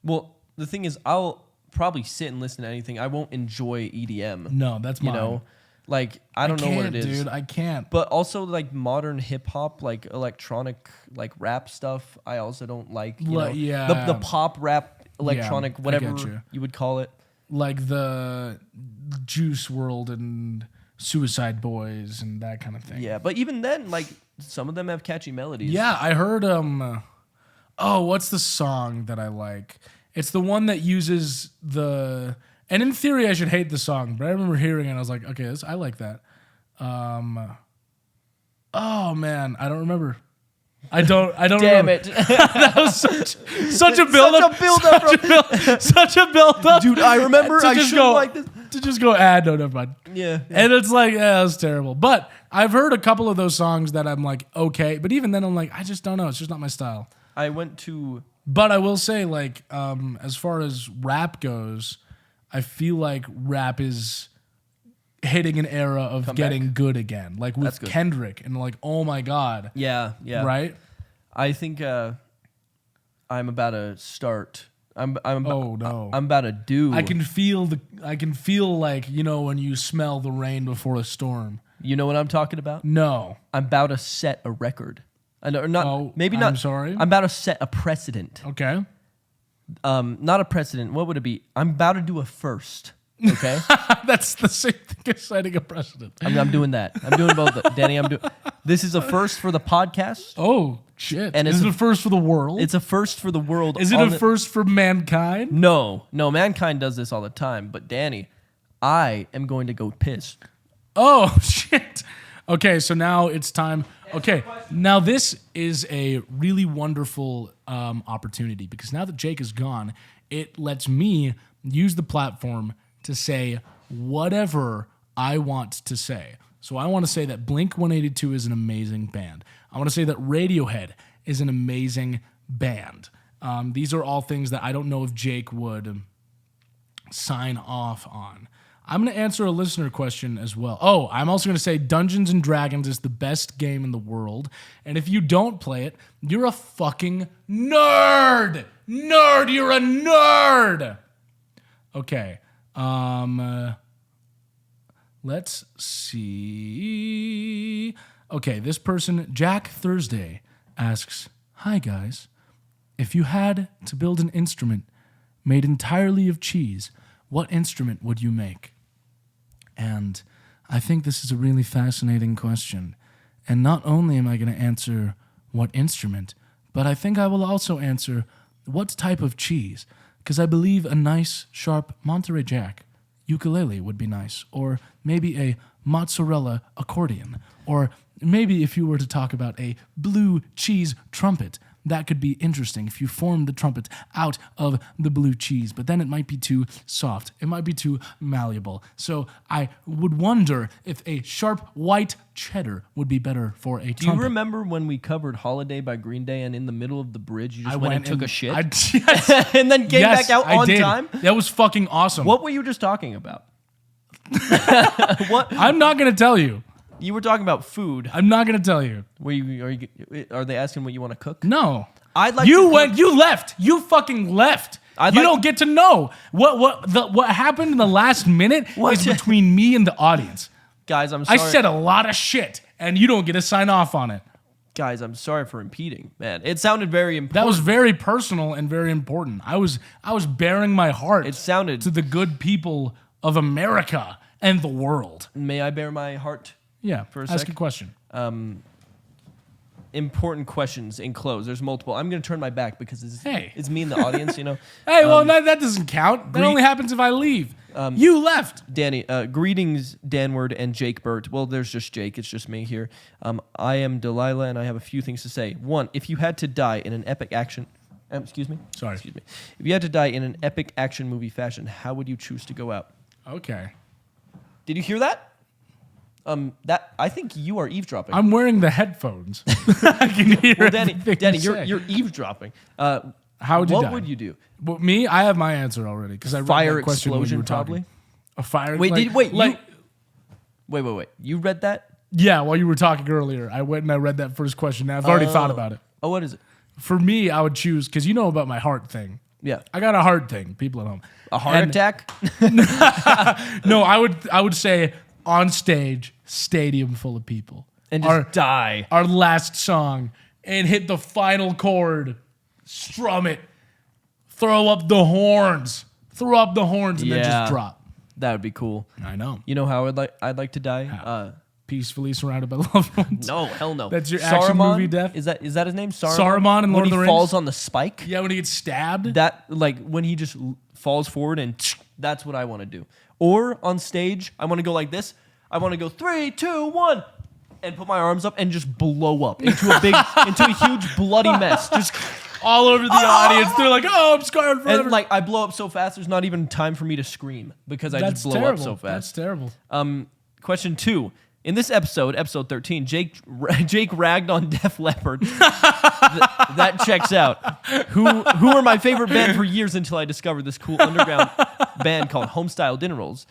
Well, the thing is, I'll probably sit and listen to anything. I won't enjoy EDM. No, that's mine. You know, like I don't know what it is, dude. I can't. But also like modern hip hop, like electronic, like rap stuff. I also don't like. You know, the pop rap, electronic, whatever you would call it. Like the Juice World and Suicide Boys and that kind of thing. Yeah, but even then, like some of them have catchy melodies. Yeah, I heard what's the song that I like? It's the one that uses and in theory I should hate the song, but I remember hearing it and I was like, okay, I like that. Oh man, I don't remember. I don't Damn remember. it. That was such a build-up. Such a build-up. Dude, I remember I should like this. To just go no, never mind. Yeah. And it's like, that was terrible. But I've heard a couple of those songs that I'm like, okay. But even then I'm like, I just don't know. It's just not my style. But I will say, like, as far as rap goes, I feel like rap is hitting an era of getting good again. Like with Kendrick and like, oh my God. Yeah. Right? I think I'm about to start. I'm about to do. I can feel like, you know, when you smell the rain before a storm. You know what I'm talking about? No. I'm about to set a record. I'm sorry. I'm about to set a precedent. Okay. Not a precedent. What would it be? I'm about to do a first. Okay. That's the same thing as setting a precedent. I'm doing that. I'm doing both. Danny, This is a first for the podcast. Oh, Shit. And Is it's it a first for the world? It's a first for the world. Is it a first for mankind? No, mankind does this all the time. But Danny, I am going to go piss. Oh, shit. Okay, so now it's time. Okay, now this is a really wonderful opportunity because now that Jake is gone, it lets me use the platform to say whatever I want to say. So I want to say that Blink-182 is an amazing band. I want to say that Radiohead is an amazing band. These are all things that I don't know if Jake would sign off on. I'm going to answer a listener question as well. Oh, I'm also going to say Dungeons & Dragons is the best game in the world. And if you don't play it, you're a fucking nerd. Nerd, you're a nerd. Okay. Let's see. Okay, this person, Jack Thursday, asks, "Hi guys. If you had to build an instrument made entirely of cheese, what instrument would you make?" And I think this is a really fascinating question. And not only am I going to answer what instrument, but I think I will also answer what type of cheese. Because I believe a nice, sharp Monterey Jack ukulele would be nice. Or maybe a mozzarella accordion. Or maybe if you were to talk about a blue cheese trumpet, that could be interesting if you form the trumpet out of the blue cheese, but then it might be too soft. It might be too malleable. So I would wonder if a sharp white cheddar would be better for a trumpet. Do you remember when we covered Holiday by Green Day and in the middle of the bridge you just went and took a shit? Yes. And then came back out on time? That was fucking awesome. What were you just talking about? What? I'm not going to tell you. You were talking about food. I'm not going to tell you. Are they asking what you want to cook? No. I'd like you left. You fucking left. You don't get to know. What happened in the last minute is between me and the audience. Guys, I'm sorry. I said a lot of shit, and you don't get to sign off on it. Guys, I'm sorry for impeding. Man, it sounded very important. That was very personal and very important. I was bearing my heart to the good people of America and the world. May I bear my heart? Yeah, ask a question. Important questions in close. There's multiple. I'm going to turn my back because it's me in the audience, you know. Hey, well, that doesn't count. That only happens if I leave. You left. Danny, greetings, Danward and Jake Burt. Well, there's just Jake. It's just me here. I am Delilah, and I have a few things to say. One, if you had to die in an epic action... excuse me? Sorry. Excuse me. If you had to die in an epic action movie fashion, how would you choose to go out? Okay. Did you hear that? That I think you are eavesdropping. I'm wearing the headphones. I can hear. Well, Danny, you're eavesdropping. How would you die? What would you do? Well, me, I have my answer already because I read that question when you were talking. A fire. Wait, wait. You read that? Yeah, while you were talking earlier, I went and I read that first question. Now I've already thought about it. Oh, what is it? For me, I would choose because you know about my heart thing. Yeah, I got a heart thing. People at home. A heart attack? No, I would say on stage, stadium full of people, and just die. Our last song and hit the final chord, strum it, throw up the horns, and then just drop. That would be cool. I know. You know how I'd like to die? Peacefully surrounded by loved ones. No, hell no. That's your action movie death? Is that his name? Saruman in Lord of the Rings? When he falls on the spike? Yeah, when he gets stabbed? That, like, when he just falls forward and that's what I want to do. Or on stage, I want to go like this. I want to go 3, 2, 1 and put my arms up and just blow up into a huge bloody mess. Just all over the audience. They're like, "Oh, I'm scarred forever." And like I blow up so fast, there's not even time for me to scream because I just blow up so fast. That's terrible. Question 2. In this episode 13, Jake ragged on Def Leppard. That checks out. Who were my favorite band for years until I discovered this cool underground band called Homestyle Dinner Rolls.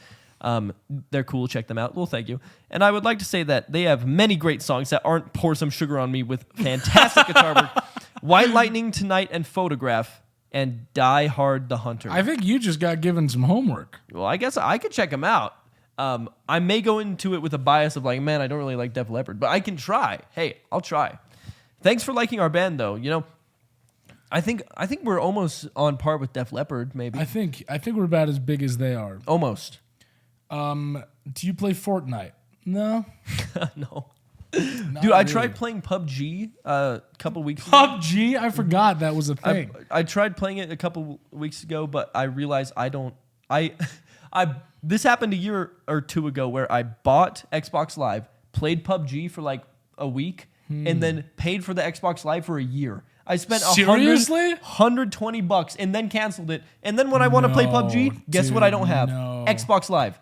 They're cool. Check them out. Well, thank you. And I would like to say that they have many great songs that aren't Pour Some Sugar on Me with fantastic guitar work. White Lightning, Tonight, and Photograph, and Die Hard the Hunter. I think you just got given some homework. Well, I guess I could check them out. I may go into it with a bias of like, man, I don't really like Def Leppard, but I can try. Hey, I'll try. Thanks for liking our band, though. You know, I think we're almost on par with Def Leppard. Maybe. I think we're about as big as they are. Almost. Do you play Fortnite? No. No. Dude, I tried playing PUBG a couple weeks ago. PUBG? I forgot that was a thing. I tried playing it a couple weeks ago, but I realized I don't. This happened a year or two ago where I bought Xbox Live, played PUBG for like a week, and then paid for the Xbox Live for a year. I spent Seriously? $120 and then canceled it. And then when I want to play PUBG, guess what I don't have? No. Xbox Live.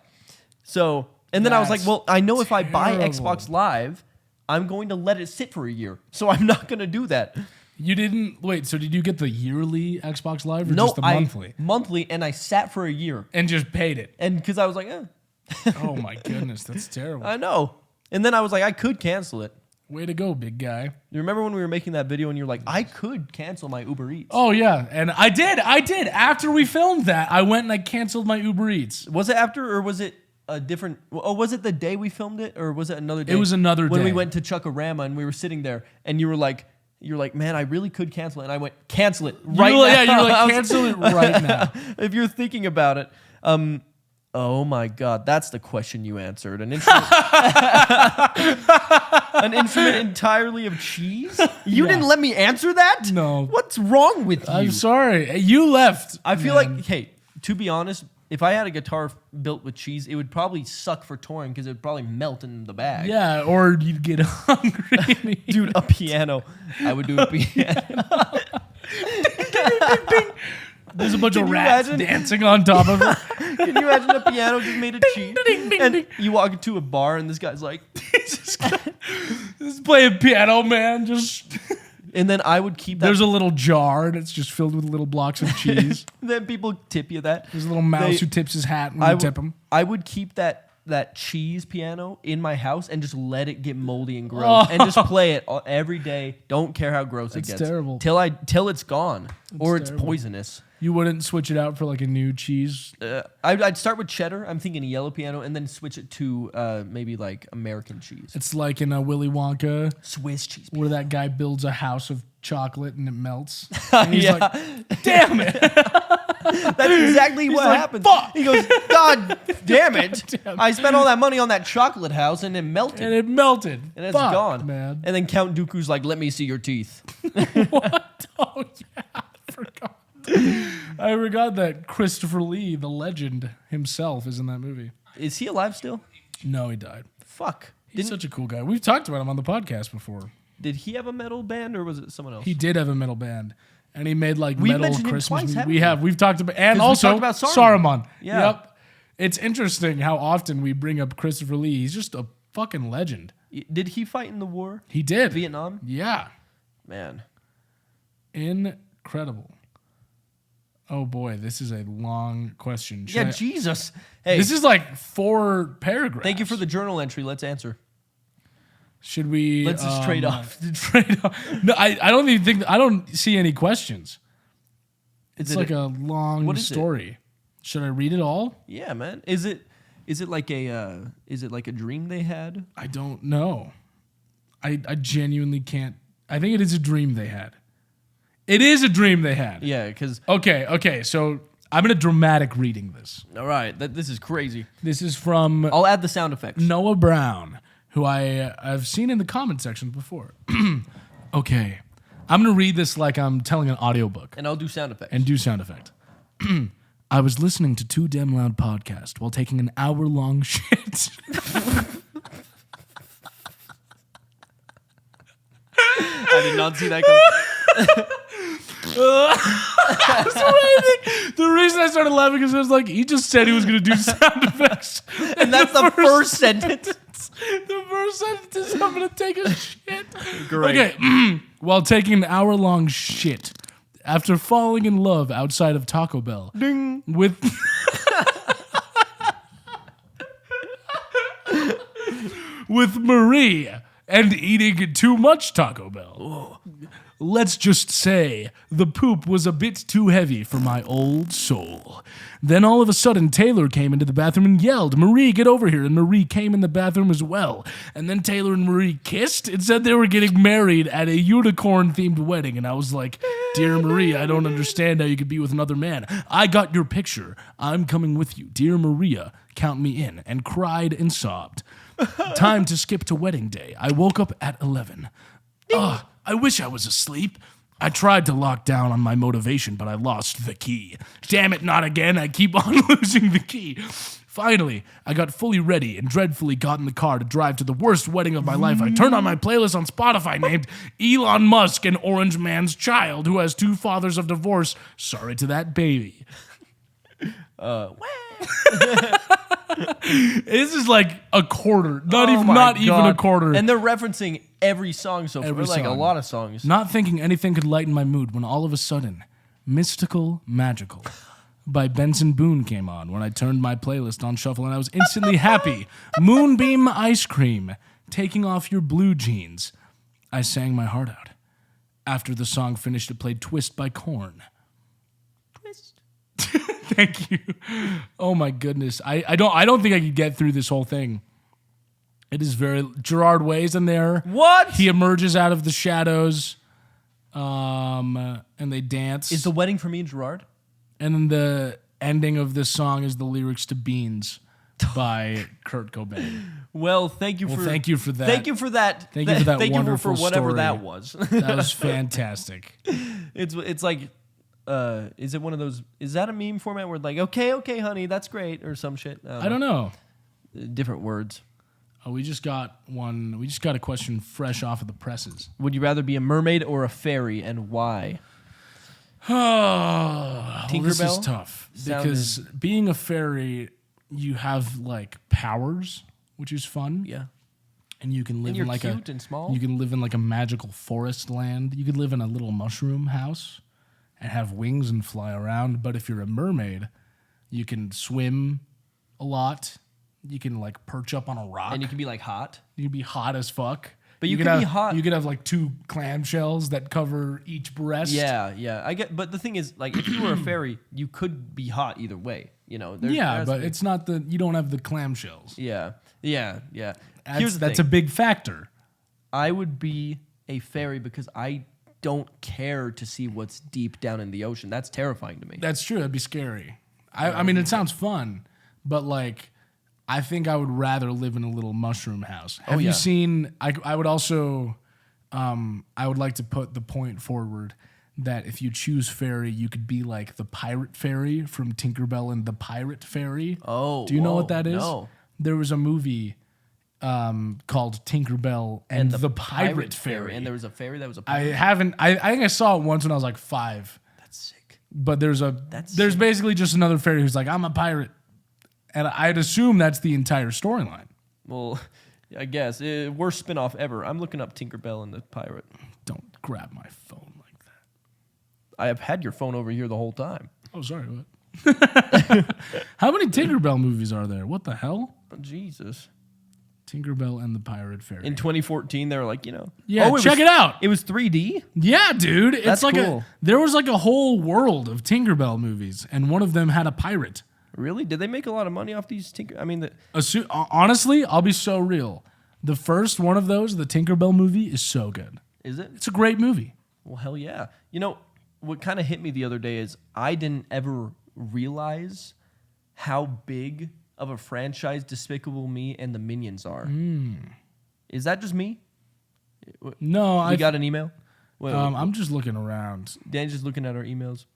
So, and then I was like, That's well, I know if I buy terrible. Xbox Live, I'm going to let it sit for a year. So I'm not going to do that. You didn't wait. So did you get the yearly Xbox Live or just the monthly? Monthly, and I sat for a year. And just paid it. And because I was like, Oh my goodness, that's terrible. I know. And then I was like, I could cancel it. Way to go, big guy. You remember when we were making that video and you're like, I could cancel my Uber Eats. Oh yeah, and I did. After we filmed that, I went and I canceled my Uber Eats. Was it after or was it a different? Oh, was it the day we filmed it or was it another day? It was another when day. we went to Chuckarama and we were sitting there and you were like, man, I really could cancel it. And I went, cancel it right now. Yeah, you were like, cancel it right now. If you're thinking about it. Oh my God, that's the question you answered. An instrument, an instrument entirely of cheese? You didn't let me answer that? No. What's wrong with you? I'm sorry. You left. I feel like, hey, to be honest, if I had a guitar built with cheese, it would probably suck for touring because it would probably melt in the bag. Yeah, or you'd get hungry. Dude, a piano. I would do a piano. There's a bunch of you rats imagine? dancing on top of it. Can you imagine a piano just made of cheese? And you walk into a bar and this guy's like, Just playing piano, man. Just and then I would keep that. there's a little jar and it's just filled with little blocks of cheese. Then people tip you that. There's a little mouse They- who tips his hat when I you w- tip him. I would keep that cheese piano in my house and just let it get moldy and gross Oh. and just play it every day. Don't care how gross That's it gets. terrible. Till it's gone or it's terrible. poisonous. You wouldn't switch it out for like a new cheese. I'd start with cheddar. I'm thinking a yellow piano, and then switch it to maybe like American cheese, It's like in a Willy Wonka Swiss cheese. where that guy builds a house of chocolate and it melts. And he's Yeah. like, damn it. That's exactly what like, happened. "Fuck." He goes, God damn it! Damn. I spent all that money on that chocolate house, and it melted, And it melted. and it's Fuck, gone, man. And then Count Dooku's like, "Let me see your teeth." What? Oh, yeah. I forgot. I forgot that Christopher Lee, the legend himself, is in that movie. Is he alive still? No, he died. Fuck. He's such a cool guy. We've talked about him on the podcast before. Did he have a metal band or was it someone else? He did have a metal band, and he made like We've metal mentioned him Christmas twice, music. haven't We we? have. We've talked about, and 'Cause we also talked about Saruman. Yeah. Yep. It's interesting how often we bring up Christopher Lee. He's just a fucking legend. Did he fight in the war? He did. Vietnam? Yeah. Man. Incredible. Oh boy, this is a long question. Should Yeah, I- Jesus. Hey, This is like 4 paragraphs. thank you for the journal entry. Let's answer. Should we? Let's just trade off. Trade off. No, I don't even think. I don't see any questions. Is It's it like a long what is it? story. Should I read it all? Yeah, man. Is it like a dream they had? I don't know. I genuinely can't. I think it is a dream they had. It is a dream they had. Yeah, because Okay. So I'm in a dramatic reading this. all right, this is crazy. This is from I'll add the sound effects. Noah Brown, who I've seen in the comment section before. Okay. I'm going to read this like I'm telling an audiobook And I'll do sound effects. and do sound effect. I was listening to Too Damn Loud podcast while taking an hour-long shit. I did not see that coming. The reason I started laughing is I was like, he just said he was going to do sound effects. And that's the first sentence. The first sentence is I'm going to take a shit. Great. Okay. While taking an hour-long shit after falling in love outside of Taco Bell. Ding. With with Marie and eating too much Taco Bell. Let's just say the poop was a bit too heavy for my old soul. Then all of a sudden, Taylor came into the bathroom and yelled, "Marie, get over here." And Marie came in the bathroom as well. And then Taylor and Marie kissed and said they were getting married at a unicorn-themed wedding. And I was like, Dear Maria, I don't understand how you could be with another man. I got your picture. I'm coming with you. Dear Maria, count me in. And cried and sobbed. Time to skip to wedding day. I woke up at 11. Ugh, I wish I was asleep. I tried to lock down on my motivation, but I lost the key. Damn it, not again. I keep on losing the key. Finally, I got fully ready and dreadfully got in the car to drive to the worst wedding of my life. I turned on my playlist on Spotify named Elon Musk and Orange Man's Child, who has 2 fathers of divorce. Sorry to that baby. This is like a quarter. Not even a quarter. And they're referencing every song so far. Like a lot of songs. Not thinking anything could lighten my mood when all of a sudden, Mystical Magical by Benson Boone came on when I turned my playlist on shuffle, and I was instantly happy. Moonbeam Ice Cream, Taking Off Your Blue Jeans. I sang my heart out. After the song finished, it played Twist by Korn. Twist. Thank you. Oh my goodness. I don't think I could get through this whole thing. It is very Gerard Way's in there. What? He emerges out of the shadows. And they dance. Is the wedding for me and Gerard? And then the ending of this song is the lyrics to Beans by Kurt Cobain. Well, thank you for that. Thank you for that. Thank you for that Thank you for whatever story. that was. That was fantastic. It's like is it one of those, is that a meme format where like, okay, honey, that's great, or some shit? I don't know. Different words. Oh, we just got a question fresh off of the presses. Would you rather be a mermaid or a fairy, and why? Oh, well, this is Tinkerbell tough because being a fairy, you have like powers, which is fun. Yeah. And you can live you're in like cute and small. You can live in like a magical forest land. You could live in a little mushroom house and have wings and fly around. But if you're a mermaid, you can swim a lot. You can like perch up on a rock. And you can be like hot. You can be hot as fuck. But you could can have, be hot. You could have like 2 clamshells that cover each breast. Yeah. I get, but the thing is, like, if you were a fairy, you could be hot either way. You know. But it's not you don't have the clamshells. Yeah. That's a big factor. I would be a fairy because I don't care to see what's deep down in the ocean. That's terrifying to me. That's true. That'd be scary. I mean, it sounds fun, but like, I think I would rather live in a little mushroom house. Have you seen? I would also, I would like to put the point forward that if you choose fairy, you could be like the pirate fairy from Tinkerbell and the Pirate Fairy. Oh, do you know what that is? No. There was a movie called Tinkerbell and the Pirate Fairy, and there was a fairy that was a pirate. I think I saw it once when I was like 5. That's sick. But there's basically just another fairy who's like, I'm a pirate. And I'd assume that's the entire storyline. Well, I guess. Worst spinoff ever. I'm looking up Tinkerbell and the Pirate. Don't grab my phone like that. I have had your phone over here the whole time. Oh, sorry. What? How many Tinkerbell movies are there? What the hell? Oh, Jesus. Tinkerbell and the Pirate Fairy. In 2014, they were like, Yeah, check it out. It was 3D? Yeah, dude. It's like cool. There was like a whole world of Tinkerbell movies, and one of them had a pirate. Really? Did they make a lot of money off these Honestly, I'll be so real. The first one of those, the Tinkerbell movie, is so good. Is it? It's a great movie. Well, hell yeah. What kind of hit me the other day is I didn't ever realize how big of a franchise Despicable Me and the Minions are. Is that just me? No, I got an email. Wait, I'm just looking around. Dan's just looking at our emails.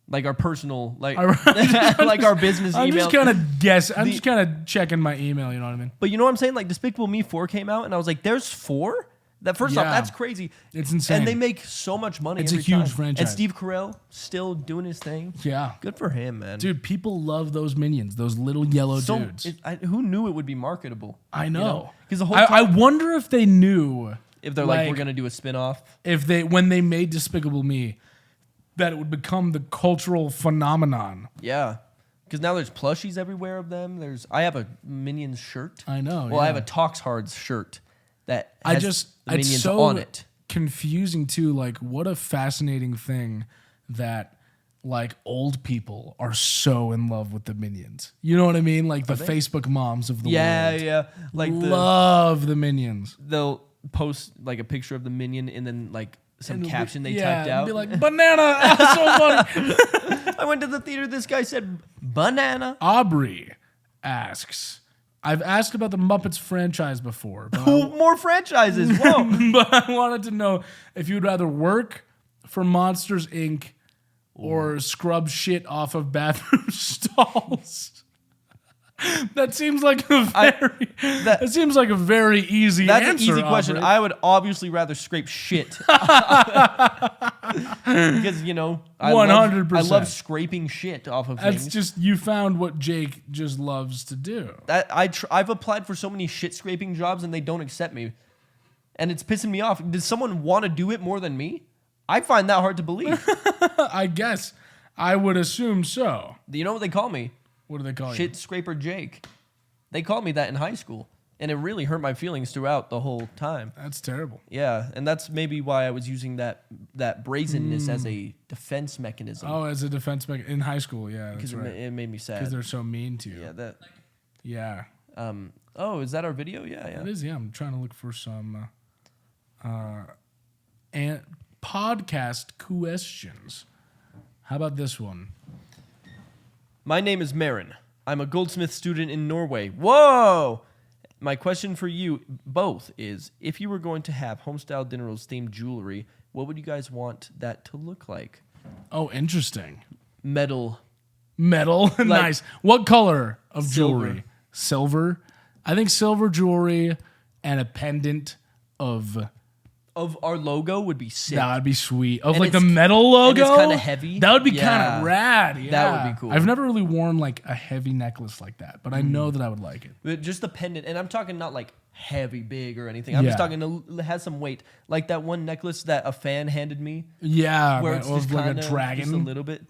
Like our personal, like our business email. I'm just kind of checking my email, you know what I mean? But you know what I'm saying? Like Despicable Me 4 came out, and I was like, there's 4? That first off, that's crazy. It's insane. And they make so much money It's every a huge time. franchise. And Steve Carell still doing his thing. Yeah. Good for him, man. Dude, people love those Minions, those little yellow dudes. Who knew it would be marketable? I know. Because the whole I wonder if they knew. If they're like, we're going to do a spinoff. When they made Despicable Me, that it would become the cultural phenomenon. Yeah. Because now there's plushies everywhere of them. I have a Minions shirt. I know. Well, I have a Talks Hards shirt that has the Minions it's so on it. Confusing too. Like, what a fascinating thing that like old people are so in love with the Minions. You know what I mean? Like the Facebook moms of the world. Yeah. Like love the Minions. They'll post like a picture of the Minion and then like And caption they yeah, typed out. Be like, banana. That's so funny. I went to the theater. This guy said banana. Aubrey asks, I've asked about the Muppets franchise before, but More franchises. Whoa. but I wanted to know if you'd rather work for Monsters Inc. or scrub shit off of bathroom stalls. That seems like a that seems like a very easy That's answer. an easy question. Aubrey. I would obviously rather scrape shit. Because, you know, I 100%. love scraping shit off of That's things. just, you found what Jake just loves to do. I've applied for so many shit scraping jobs and they don't accept me. And it's pissing me off. Does someone want to do it more than me? I find that hard to believe. I guess. I would assume so. You know what they call me? What do they call you? Shit scraper Jake. They called me that in high school. And it really hurt my feelings throughout the whole time. That's terrible. Yeah, and that's maybe why I was using that brazenness as a defense mechanism. Oh, as a defense in high school, yeah, that's Because right. it made me sad. Because they're so mean to you. Yeah, that. Yeah. Oh, is that our video? Yeah, yeah. It is, yeah. I'm trying to look for some and podcast questions. How about this one? My name is Marin. I'm a goldsmith student in Norway. Whoa! My question for you both is, if you were going to have homestyle dinner rolls themed jewelry, what would you guys want that to look like? Oh, interesting. Metal. Nice. What color of Silver. jewelry? Silver. I think silver jewelry and a pendant of Of our logo would be sick. that would be sweet. Of And like the it's- metal logo. and it's kinda heavy. That would be Yeah. kind of rad. Yeah. That would be cool. I've never really worn like a heavy necklace like that, but I know that I would like it. But just the pendant, and I'm talking not like heavy, big, or anything. I'm just Yeah. talking it has some weight, like that one necklace that a fan handed me, Yeah, where that it's was just like a kinda dragon. just a little bit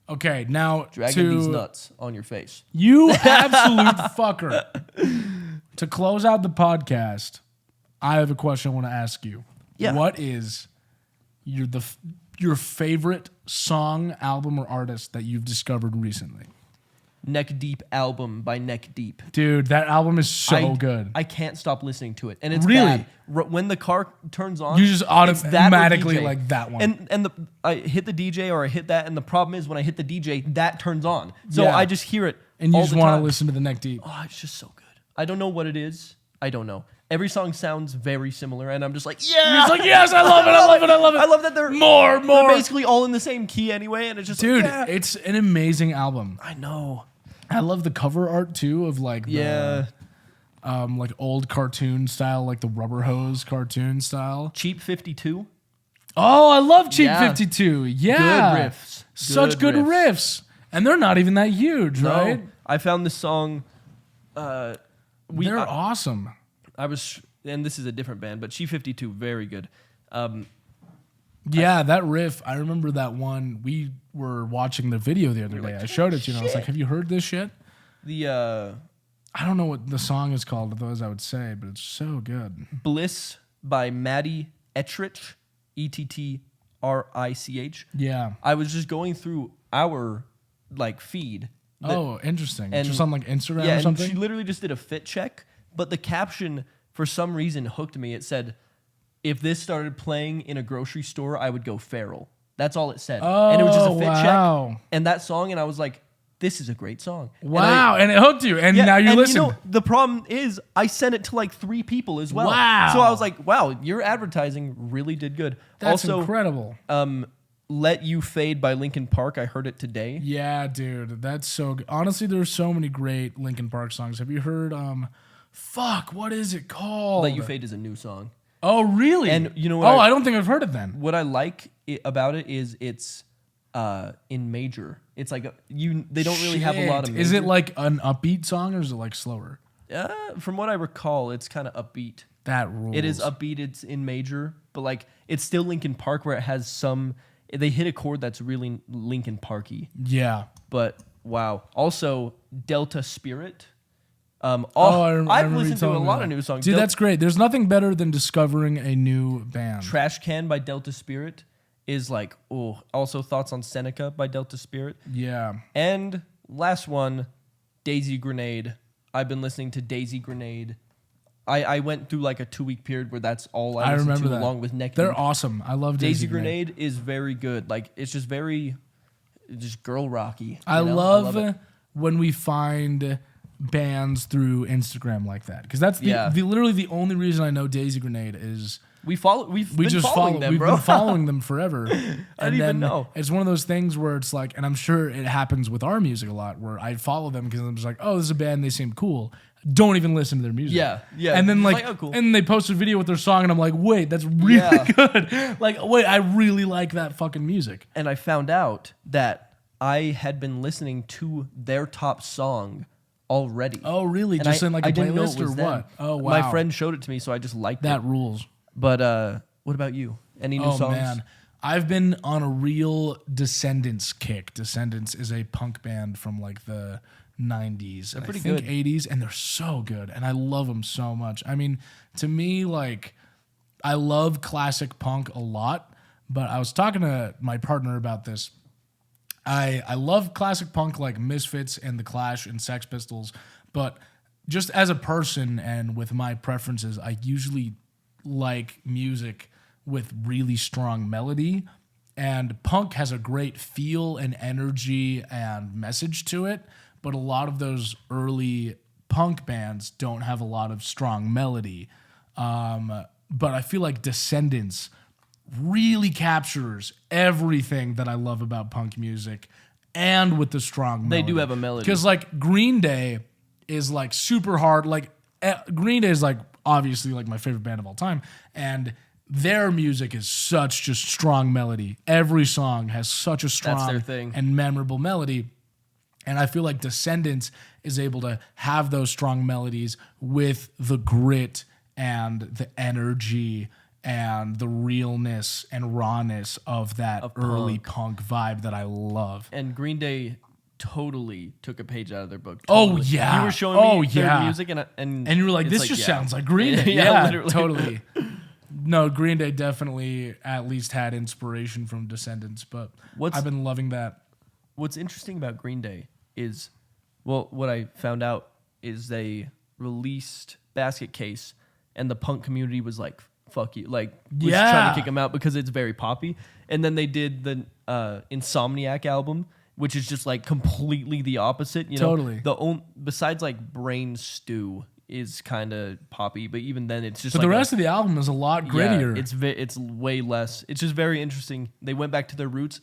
Okay, now dragging these to nuts on your face. you absolute fucker. To close out the podcast, I have a question I want to ask you. Yeah. What is your favorite song, album, or artist that you've discovered recently? Neck Deep album by Neck Deep. Dude, that album is so good. I can't stop listening to it, and it's Really? bad. When the car turns on, You just it's that or automatically DJ. like that one. And I hit the DJ or I hit that, and the problem is when I hit the DJ, that turns on. So Yeah. I just hear it and you all just the want time. to listen to the neck deep. Oh, it's just so good. I don't know what it is. I don't know. Every song sounds very similar, and I'm just like, yeah. It's like, yes, I love it, I love it, I love it. I love that they're More. They're basically all in the same key anyway, and it's just Dude, like, yeah. it's an amazing album. I know. I love the cover art too of like the, Yeah. like old cartoon style, like the Rubber Hose cartoon style. Cheap 52. Oh, I love Cheap Yeah. 52. Yeah. Good riffs. Such good riffs. And they're not even that huge, right? No, I found this song. They're I awesome. was, and this is a different band, but Cheap 52, very good. Yeah, that riff. I remember that one. We were watching the video the other day. like, I showed it to you and I was shit. like, have you heard this shit? The I don't know what the song is called, otherwise I would say, but it's so good. Bliss by Maddie Ettrich, Ettrich. Yeah. I was just going through our like feed. Oh, interesting. and- Just on like Instagram Yeah, or and something? she literally just did a fit check, but the caption for some reason hooked me. It said, "If this started playing in a grocery store, I would go feral." That's all it said, and it was just a fit wow. check. And that song, and I was like, "This is a great song." Wow. And it hooked you. And Yeah, now you and listen. You know, the problem is I sent it to like 3 people as well. Wow. So I was like, "Wow, your advertising really did good." That's also, incredible. "Let You Fade" by Linkin Park. I heard it today. Yeah, dude. That's so good. Honestly, there's so many great Linkin Park songs. Have you heard fuck, what is it called? "Let You Fade" is a new song. Oh, really? And you know what Oh, I- I don't think I've heard it then. What I like about it is it's in major. It's like they don't really have a lot of Shit. major. Is it like an upbeat song or is it like slower? From what I recall, it's kind of upbeat. That rules. It is upbeat, it's in major, but like it's still Linkin Park where it has some they hit a chord that's really Linkin Parky. Yeah. But wow. Also Delta Spirit. I I've remember you listened to a telling me lot that. of new songs. Dude, that's great. There's nothing better than discovering a new band. Trash Can by Delta Spirit is like, oh, also Thoughts on Seneca by Delta Spirit. Yeah. And last one, Daisy Grenade. I've been listening to Daisy Grenade I went through like a 2-week period where that's all I I listened remember to, that. along with Neck. They're awesome. I love Daisy Grenade is very good. Like it's just very, just girl rocky. I you know? love it. when we find bands through Instagram like that, because that's Yeah. the literally the only reason I know Daisy Grenade is We've we been just following follow. them, We've bro. been following them forever. I didn't even know. It's one of those things where it's like, and I'm sure it happens with our music a lot, where I follow them because I'm just like, oh, this is a band, they seem cool. Don't even listen to their music. Yeah. And then It's like, oh, cool. and they post a video with their song, and I'm like, wait, that's really good. Like, wait, I really like that fucking music. And I found out that I had been listening to their top song already. Oh, really? And Just in like a I didn't know it playlist or was them. what? Oh, wow. My friend showed it to me, so I just liked That it. rules. But what about you? Any new Oh songs? man, I've been on a real Descendants kick. Descendants is a punk band from like the 90s. They're pretty I think good. 80s, and they're so good, and I love them so much. I mean, to me, like, I love classic punk a lot, but I was talking to my partner about this. I love classic punk like Misfits and The Clash and Sex Pistols, but just as a person and with my preferences, I usually like music with really strong melody, and punk has a great feel and energy and message to it, but a lot of those early punk bands don't have a lot of strong melody. But I feel like Descendants really captures everything that I love about punk music, and with the strong melody. They do have a melody. Because like Green Day is like super hard. Like Green Day is like obviously like my favorite band of all time, and their music is such just strong melody. Every song has such a strong their thing. and memorable melody. And I feel like Descendants is able to have those strong melodies with the grit and the energy and the realness and rawness of that early punk vibe that I love. And Green Day totally took a page out of their book. Oh, Totally. yeah. You were showing me their yeah. music, and And you were like, it's this just yeah. sounds like Green Day. Yeah, Yeah, literally. totally. No, Green Day definitely at least had inspiration from Descendants, but I've been loving that. What's interesting about Green Day is, well, what I found out is they released Basket Case, and the punk community was like, fuck you. Like, was trying to kick them out because it's very poppy. And then they did the Insomniac album, which is just like completely the opposite. You know? Totally. Besides like Brain Stew is kind of poppy, but even then it's just But like the rest of the album is a lot grittier. Yeah, it's way less. It's just very interesting. They went back to their roots.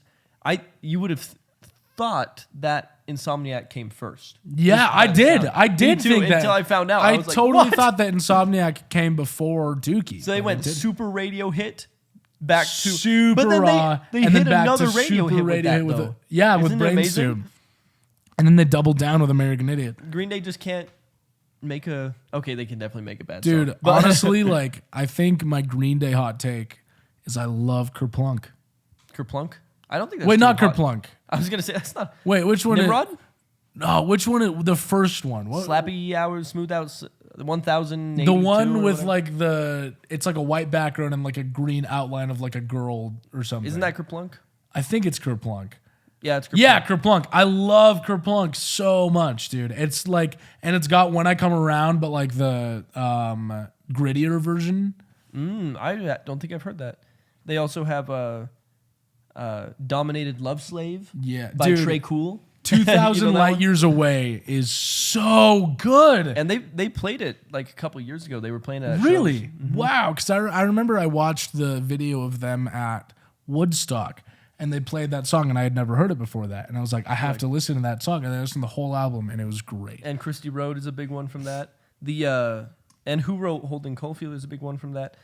You would have thought that Insomniac came first. Yeah, I did. I did too, think that. until I found out. I was like, totally what? thought that Insomniac came before Dookie. So they went super radio hit back to super but then raw, They and hit then back another to radio super hit with radio that, hit with though. with Isn't it Brain amazing? Stew. And then they doubled down with American Idiot. Green Day just can't make a. Okay, they can definitely make a bad Dude, song. But honestly, like, I think my Green Day hot take is I love Kerplunk. Kerplunk. I don't think that's Wait, too not hot. Kerplunk. I was gonna say that's not. Wait, which one? Nimrod? No, which one? The first one. What? Slappy Hours, Smooth Out, 1000. The one with like it's like a white background and like a green outline of like a girl or something. Isn't that Kerplunk? I think it's Kerplunk. Yeah, it's Kerplunk. Yeah, Kerplunk. I love Kerplunk so much, dude. It's like, and it's got When I Come Around, but like the grittier version. I don't think I've heard that. They also have Dominated Love Slave Yeah, by dude, Trey Cool. 2,000 You know that Light one? Years Away is so good. And they played it like a couple years ago. They were playing it at Really? shows. Wow. Because I remember I watched the video of them at Woodstock, and they played that song, and I had never heard it before that. And I was like, I have to listen to that song. And I listened to the whole album, and it was great. And Christy Road is a big one from that. And Who Wrote Holden Caulfield is a big one from that.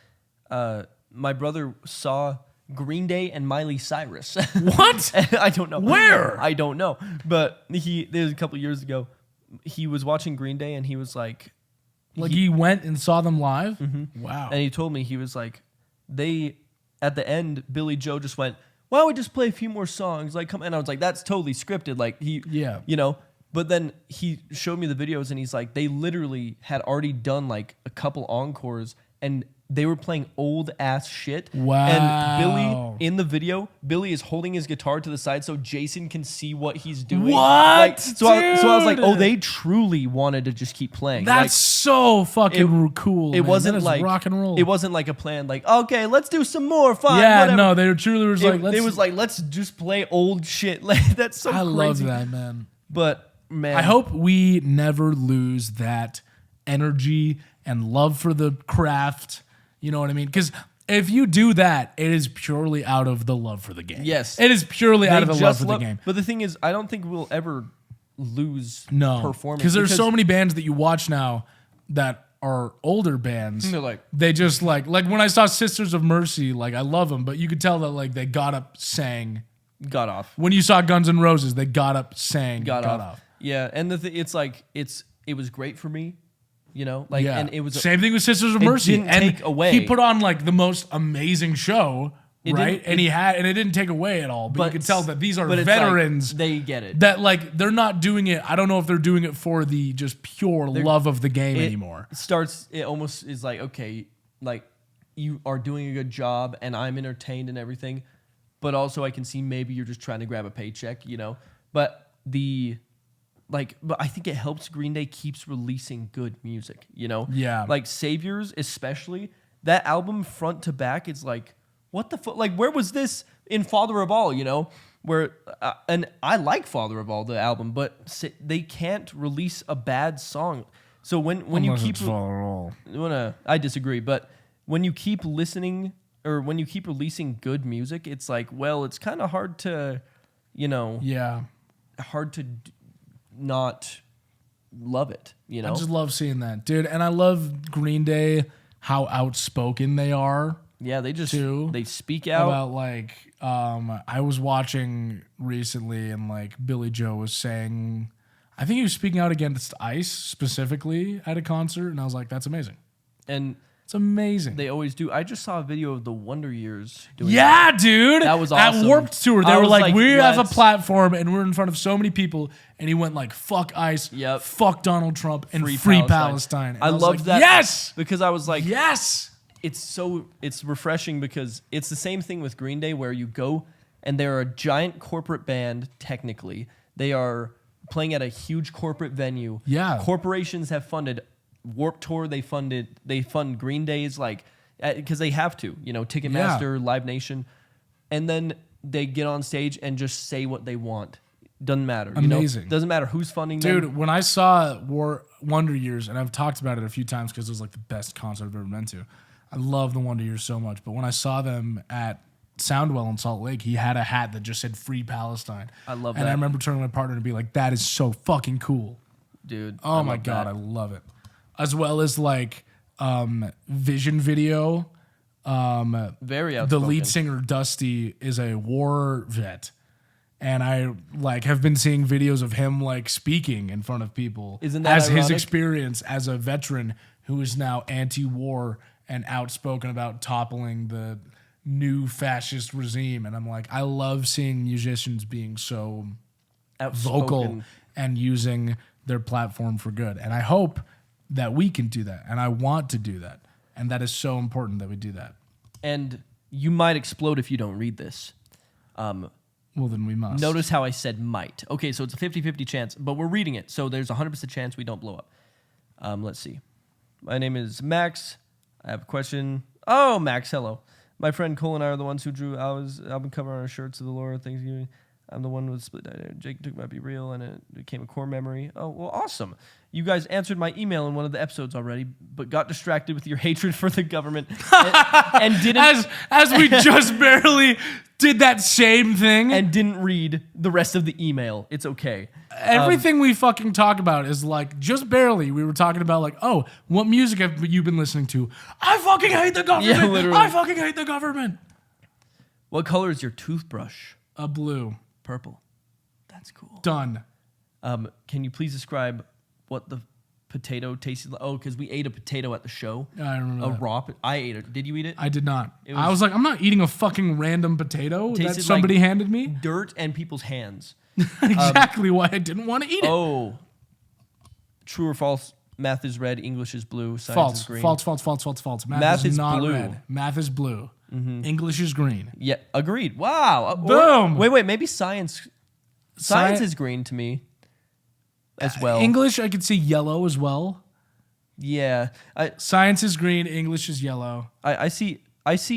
My brother saw Green Day and Miley Cyrus. What? I don't know. Where? I don't know. But there was a couple years ago, he was watching Green Day and he was like... He went and saw them live? Mm-hmm. Wow. And he told me, he was like, at the end, Billy Joe just went, why don't we just play a few more songs? Like, come. And I was like, that's totally scripted. Like, Yeah. you know. But then he showed me the videos and he's like, they literally had already done like a couple encores and they were playing old ass shit. Wow. And Billy, in the video, Billy is holding his guitar to the side so Jason can see what he's doing. What? So I was like, Dude. oh, they truly wanted to just keep playing. That's so fucking cool. It man. wasn't That is like rock and roll. It wasn't like a plan. Like, okay, let's do some more fun. Yeah, whatever. no, they were truly was like, It was like, let's just play old shit. Like, that's so I crazy. love that, man. But man, I hope we never lose that energy and love for the craft. You know what I mean? Because if you do that, it is purely out of the love for the game. Yes. It is purely out of the they love just for the game. But the thing is, I don't think we'll ever lose No. performance. Because there's so many bands that you watch now that are older bands. They're like, They just like when I saw Sisters of Mercy, like I love them, but you could tell that like they got up, sang. got off. When you saw Guns N' Roses, they got up, sang, Got got off. off. Yeah, and it was great for me, you know, like, Yeah. and it was Same thing with Sisters of Mercy. didn't and take away. He put on like the most amazing show, right? didn't- And it didn't take away at all. But you could tell that these are but it's like, veterans they get it. that like they're not doing it. I don't know if they're doing it for the just pure love of the game anymore. It almost is like, okay, like you are doing a good job and I'm entertained and everything, but also I can see maybe you're just trying to grab a paycheck, you know. But I think it helps Green Day keeps releasing good music, you know? Yeah. Like Saviors, especially, that album front to back is like, what the fuck? Like, where was this in Father of All, you know? Where, and I like Father of All, the album, but they can't release a bad song. So when you Unless keep, it's Father of All. I disagree, but when you keep listening or when you keep releasing good music, it's like, well, it's kind of hard to, you know, Yeah. hard to not love it, you know? I just love seeing that, dude. And I love Green Day, how outspoken they are. Yeah, they just too, they speak out. About like I was watching recently and like Billy Joe was saying, I think he was speaking out against ICE specifically at a concert, and I was like, that's amazing. And it's amazing. they always do. I just saw a video of the Wonder Years doing Yeah, dude. That was awesome. At Warped Tour, they I were was like, like, we have a let's- platform and we're in front of so many people. And he went like, fuck ICE, Yep. fuck Donald Trump, and Free free Palestine. Palestine. And I was loved like, that. Yes! because I was like, Yes! it's refreshing because it's the same thing with Green Day where you go and they're a giant corporate band. Technically, they are playing at a huge corporate venue. Yeah. Corporations have funded Warped Tour. They fund Green Day's like because they have to, you know, Ticketmaster, Live Nation, and then they get on stage and just say what they want. Doesn't matter. Amazing. You know? Doesn't matter who's funding Dude, them. when I saw Wonder Years, and I've talked about it a few times because it was like the best concert I've ever been to. I love the Wonder Years so much. But when I saw them at Soundwell in Salt Lake, he had a hat that just said Free Palestine. I love And that. I remember turning to my partner and be like, that is so fucking cool. Dude. Oh I my love God, that. I love it. As well as like Vision Video. Very The outspoken. lead singer Dusty is a war vet. And I like have been seeing videos of him like speaking in front of people. Isn't that as his ironic? experience as a veteran who is now anti-war and outspoken about toppling the new fascist regime. And I'm like, I love seeing musicians being so vocal Outspoken. and using their platform for good. And I hope that we can do that. And I want to do that. And that is so important that we do that. And you might explode if you don't read this. Well, then we must. Notice how I said might. Okay, so it's a 50-50 chance, but we're reading it, so there's a 100% chance we don't blow up. Let's see. My name is Max. I have a question. Oh, Max, hello. My friend Cole and I are the ones who drew album cover on our shirts of the Lord Thanksgiving. I'm the one with split. Jake took Might Be Real, and it became a core memory. Oh, well, awesome. You guys answered my email in one of the episodes already, but got distracted with your hatred for the government and didn't as we just barely did that same thing. and didn't read the rest of the email. It's okay. Everything we fucking talk about is like just barely. We were talking about like, oh, what music have you been listening to? I fucking hate the government. Yeah, literally. I fucking hate the government. What color is your toothbrush? A blue. Purple. That's cool. Done. Can you please describe what the potato tasted like? Oh, because we ate a potato at the show. I remember that. Raw. I ate it. Did you eat it? I did not. It I was like, I'm not eating a fucking random potato that Tasted somebody like handed me. Dirt and people's hands. Exactly why I didn't want to eat it. Oh. True or false? Math is red, English is blue, science False. is green. False. Math is not blue. red. Math is blue. English is green. Yeah, agreed. Wow. Boom. Wait. Maybe science is green to me as well. English, I could see yellow as well. Yeah. Science is green. English is yellow. I see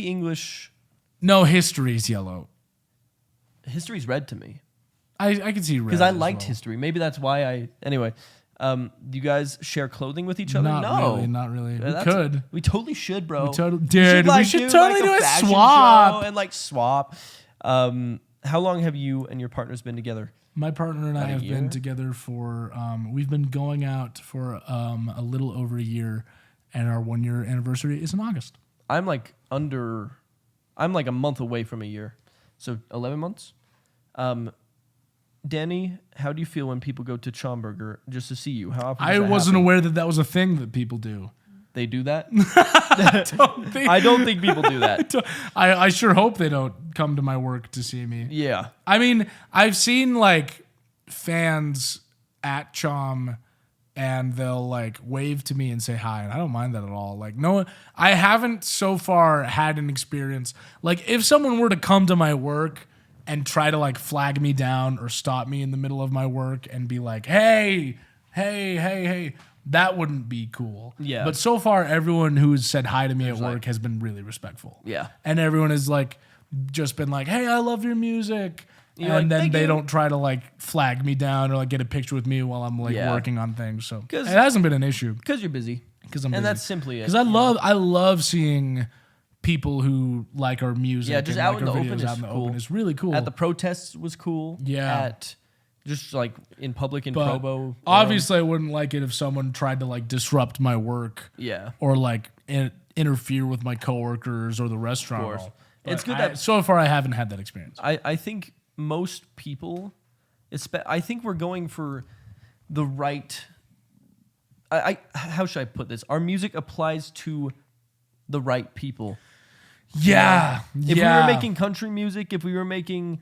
English. No, history is yellow. History's red to me. I can see red. Because I as liked well. history. Maybe that's why Anyway, do you guys share clothing with each other? Not really. We could. We totally should, bro. We totally- We dude, we should totally do a fashion swap. show and swap. How long have you and your partners been together? My partner and I have year? been together for, we've been going out for a little over a year, and our 1 year anniversary is in August. I'm like a month away from a year. So 11 months. Danny, how do you feel when people go to Schomburger just to see you? How often does I that wasn't happen? aware that was a thing that people do. They do that? Don't I don't think people do that. I sure hope they don't come to my work to see me. Yeah. I mean, I've seen fans at Chom and they'll wave to me and say hi, and I don't mind that at all. No, I haven't so far had an experience. If someone were to come to my work and try to flag me down or stop me in the middle of my work and be like, hey, that wouldn't be cool. Yeah. But so far, everyone who's said hi to me at work has been really respectful. Yeah. And everyone has just been like, hey, I love your music. You're and then "Thank they you." don't try to flag me down or get a picture with me while I'm Yeah. working on things. So it 'Cause- hasn't been an issue Because you're busy. because I'm And busy. that's simply it. Because I love seeing people who like our music. Yeah, just and out like in our the videos open is out in the cool. open. It's really cool. At the protests was cool. Yeah. At just in public in but Provo. obviously, I wouldn't like it if someone tried to disrupt my work Yeah. or interfere with my coworkers or the restaurant. Of course. at all. It's But good that- so far I haven't had that experience. I think most people, I think we're going for the right. How should I put this? Our music applies to the right people. Yeah, If we were making country music, if we were making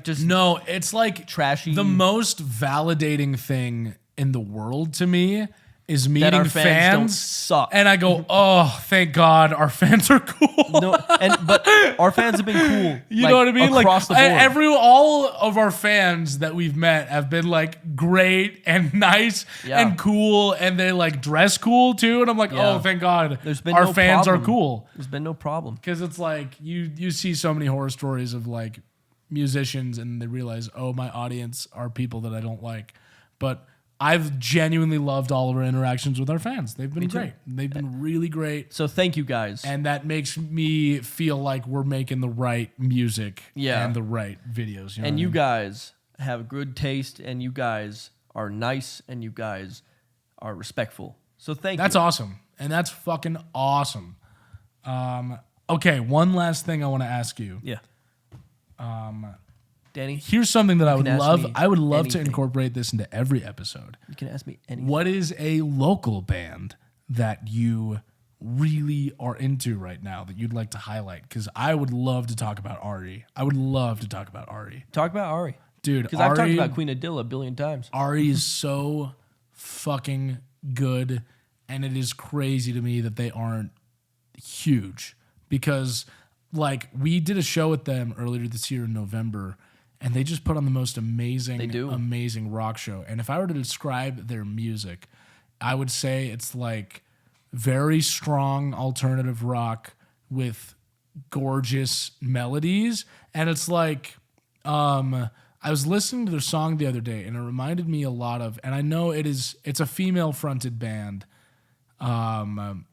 just no, it's trashy, the most validating thing in the world to me is that meeting our fans don't suck. and I go, oh, thank God, our fans are cool. No, but our fans have been cool. You know what I mean? Across the board. All of our fans that we've met have been great and nice Yeah. and cool, and they dress cool too. And I'm like, Yeah. oh, thank God, There's been our no fans problem. are cool. There's been no problem. Because it's you see so many horror stories of musicians and they realize, oh, my audience are people that I don't like. But I've genuinely loved all of our interactions with our fans. They've been great. They've been really great. So thank you guys. And that makes me feel like we're making the right music Yeah. and the right videos. You know And what you I mean? guys have good taste, and you guys are nice, and you guys are respectful. So thank That's you. awesome. And that's fucking awesome. Okay, one last thing I want to ask you. Yeah. Danny, Here's something that I would can ask love. me I would love to anything. incorporate this into every episode. you can ask me anything. What is a local band that you really are into right now that you'd like to highlight? Because I would love to talk about Ari. I would love to talk about Ari. Talk about Ari. Dude, Because I've talked Ari- about Queen Adilla a billion times. Ari is so fucking good, and it is crazy to me that they aren't huge. Because we did a show with them earlier this year in November, and they just put on the most amazing, amazing rock show. And if I were to describe their music, I would say it's very strong alternative rock with gorgeous melodies. And it's I was listening to their song the other day, and it reminded me a lot of, and I know it's a female fronted band. And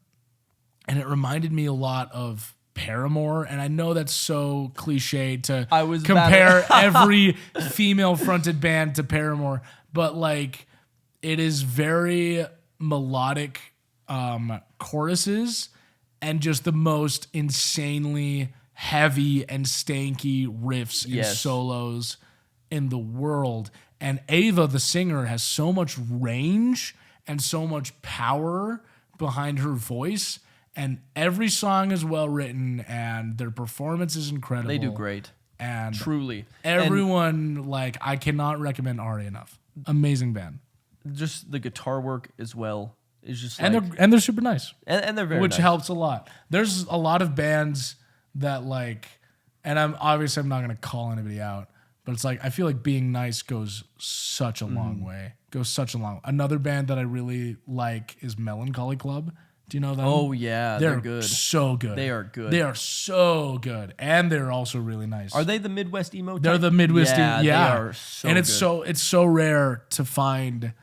it reminded me a lot of Paramore, and I know that's so cliche to compare every female-fronted band to Paramore, but it is very melodic choruses and just the most insanely heavy and stanky riffs and solos in the world. And Ava, the singer, has so much range and so much power behind her voice. And every song is well written, and their performance is incredible. They do great. And Truly. everyone, I cannot recommend Ari enough. Amazing band. Just the guitar work as well is just and like, they're super nice, and they're very which nice. helps a lot. There's a lot of bands that like, and I'm not gonna call anybody out, but it's like I feel like being nice goes such a long way. Goes such a long. Another band that I really like is Melancholy Club. Do you know them? Oh yeah, they're good. So good. They are good. They are so good, and they're also really nice. Are they the Midwest emo? They're type? the Midwest. Yeah, Yeah, they are so and good. it's so rare to find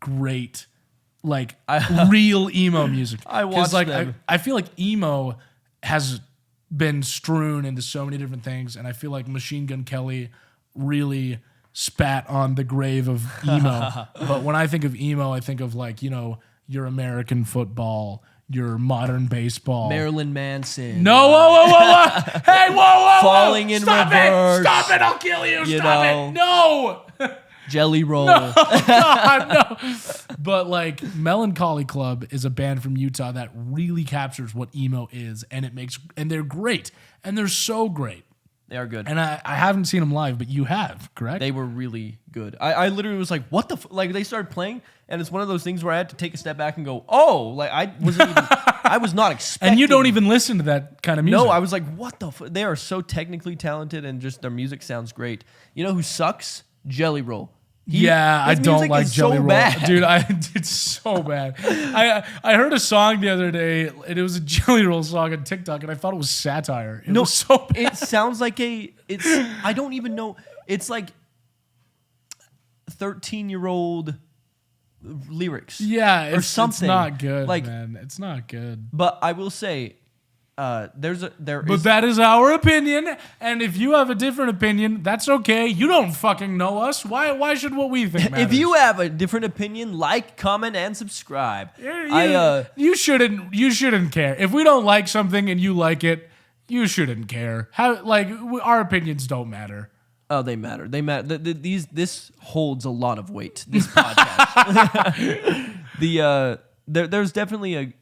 great like real emo music. I watched like them. I feel like emo has been strewn into so many different things, and I feel like Machine Gun Kelly really spat on the grave of emo. But when I think of emo, I think of like, you know, your American football, your modern baseball. Marilyn Manson. No, whoa. Hey, whoa. Falling in Stop reverse. Stop it, I'll kill you. You Stop know. it. No. Jelly Roll. God, no. But like Melancholy Club is a band from Utah that really captures what emo is, and they're great. And they're so great. They are good. And I haven't seen them live, but you have, correct? They were really good. I literally was like, what the like they started playing, and it's one of those things where I had to take a step back and go, oh, like I wasn't even I was not expecting. And you don't even listen to that kind of music. No, I was like, what the they are so technically talented, and just their music sounds great. You know who sucks? Jelly Roll. I don't like Jelly Roll. Bad. Dude, it's so bad. I heard a song the other day, and it was a Jelly Roll song on TikTok, and I thought it was satire. It was so bad. It sounds like I don't even know. It's like 13-year-old lyrics. Yeah, or something. It's not good, like, man. It's not good. But I will say, But that is our opinion, and if you have a different opinion, that's okay. You don't fucking know us. Why should what we think matters? If you have a different opinion, like, comment, and subscribe. You shouldn't care. If we don't like something and you like it, you shouldn't care. Our opinions don't matter. Oh, they matter. They matter. This holds a lot of weight. This podcast. There's definitely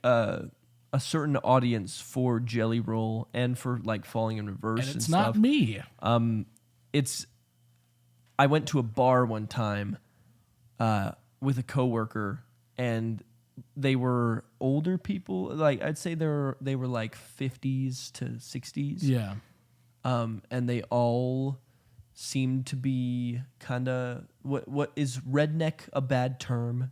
a certain audience for Jelly Roll and for like Falling in Reverse And it's stuff. not me. I went to a bar one time with a coworker, and they were older people. Like I'd say they were like 50s to 60s. Yeah. And they all seemed to be kind of what is redneck a bad term?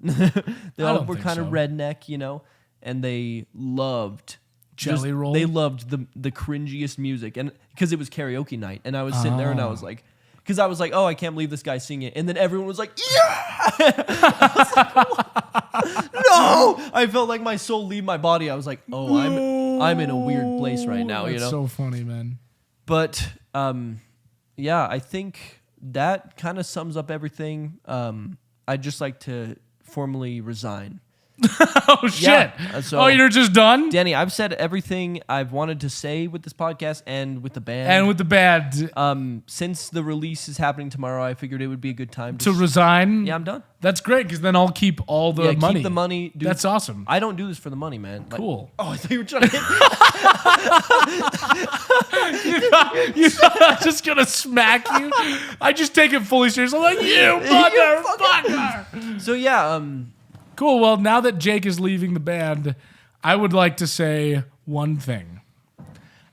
They all were kind of redneck, you know. And they loved Jelly Roll. They loved the cringiest music, and because it was karaoke night, and I was sitting there and I was like, because I was like, oh, I can't believe this guy's singing it, and then everyone was like, yeah. I was like, no, I felt like my soul leave my body. I was like, oh, I'm in a weird place right now. That's you know, so funny, man. but yeah, I think that kind of sums up everything. I'd just like to formally resign. Oh shit! Yeah, so, you're just done, Danny. I've said everything I've wanted to say with this podcast and with the band. And with the band, since the release is happening tomorrow, I figured it would be a good time to resign. Yeah, I'm done. That's great because then I'll keep all the money. Keep the money. Dude. That's awesome. I don't do this for the money, man. Like, Cool. Oh, I thought you were trying to hit you thought I was just gonna smack you? I just take it fully serious. I'm like, you motherfucker. So yeah, Cool. Well, now that Jake is leaving the band, I would like to say one thing.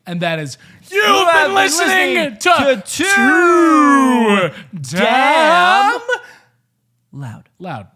And that is, you've been listening to Too Damn Loud. Loud.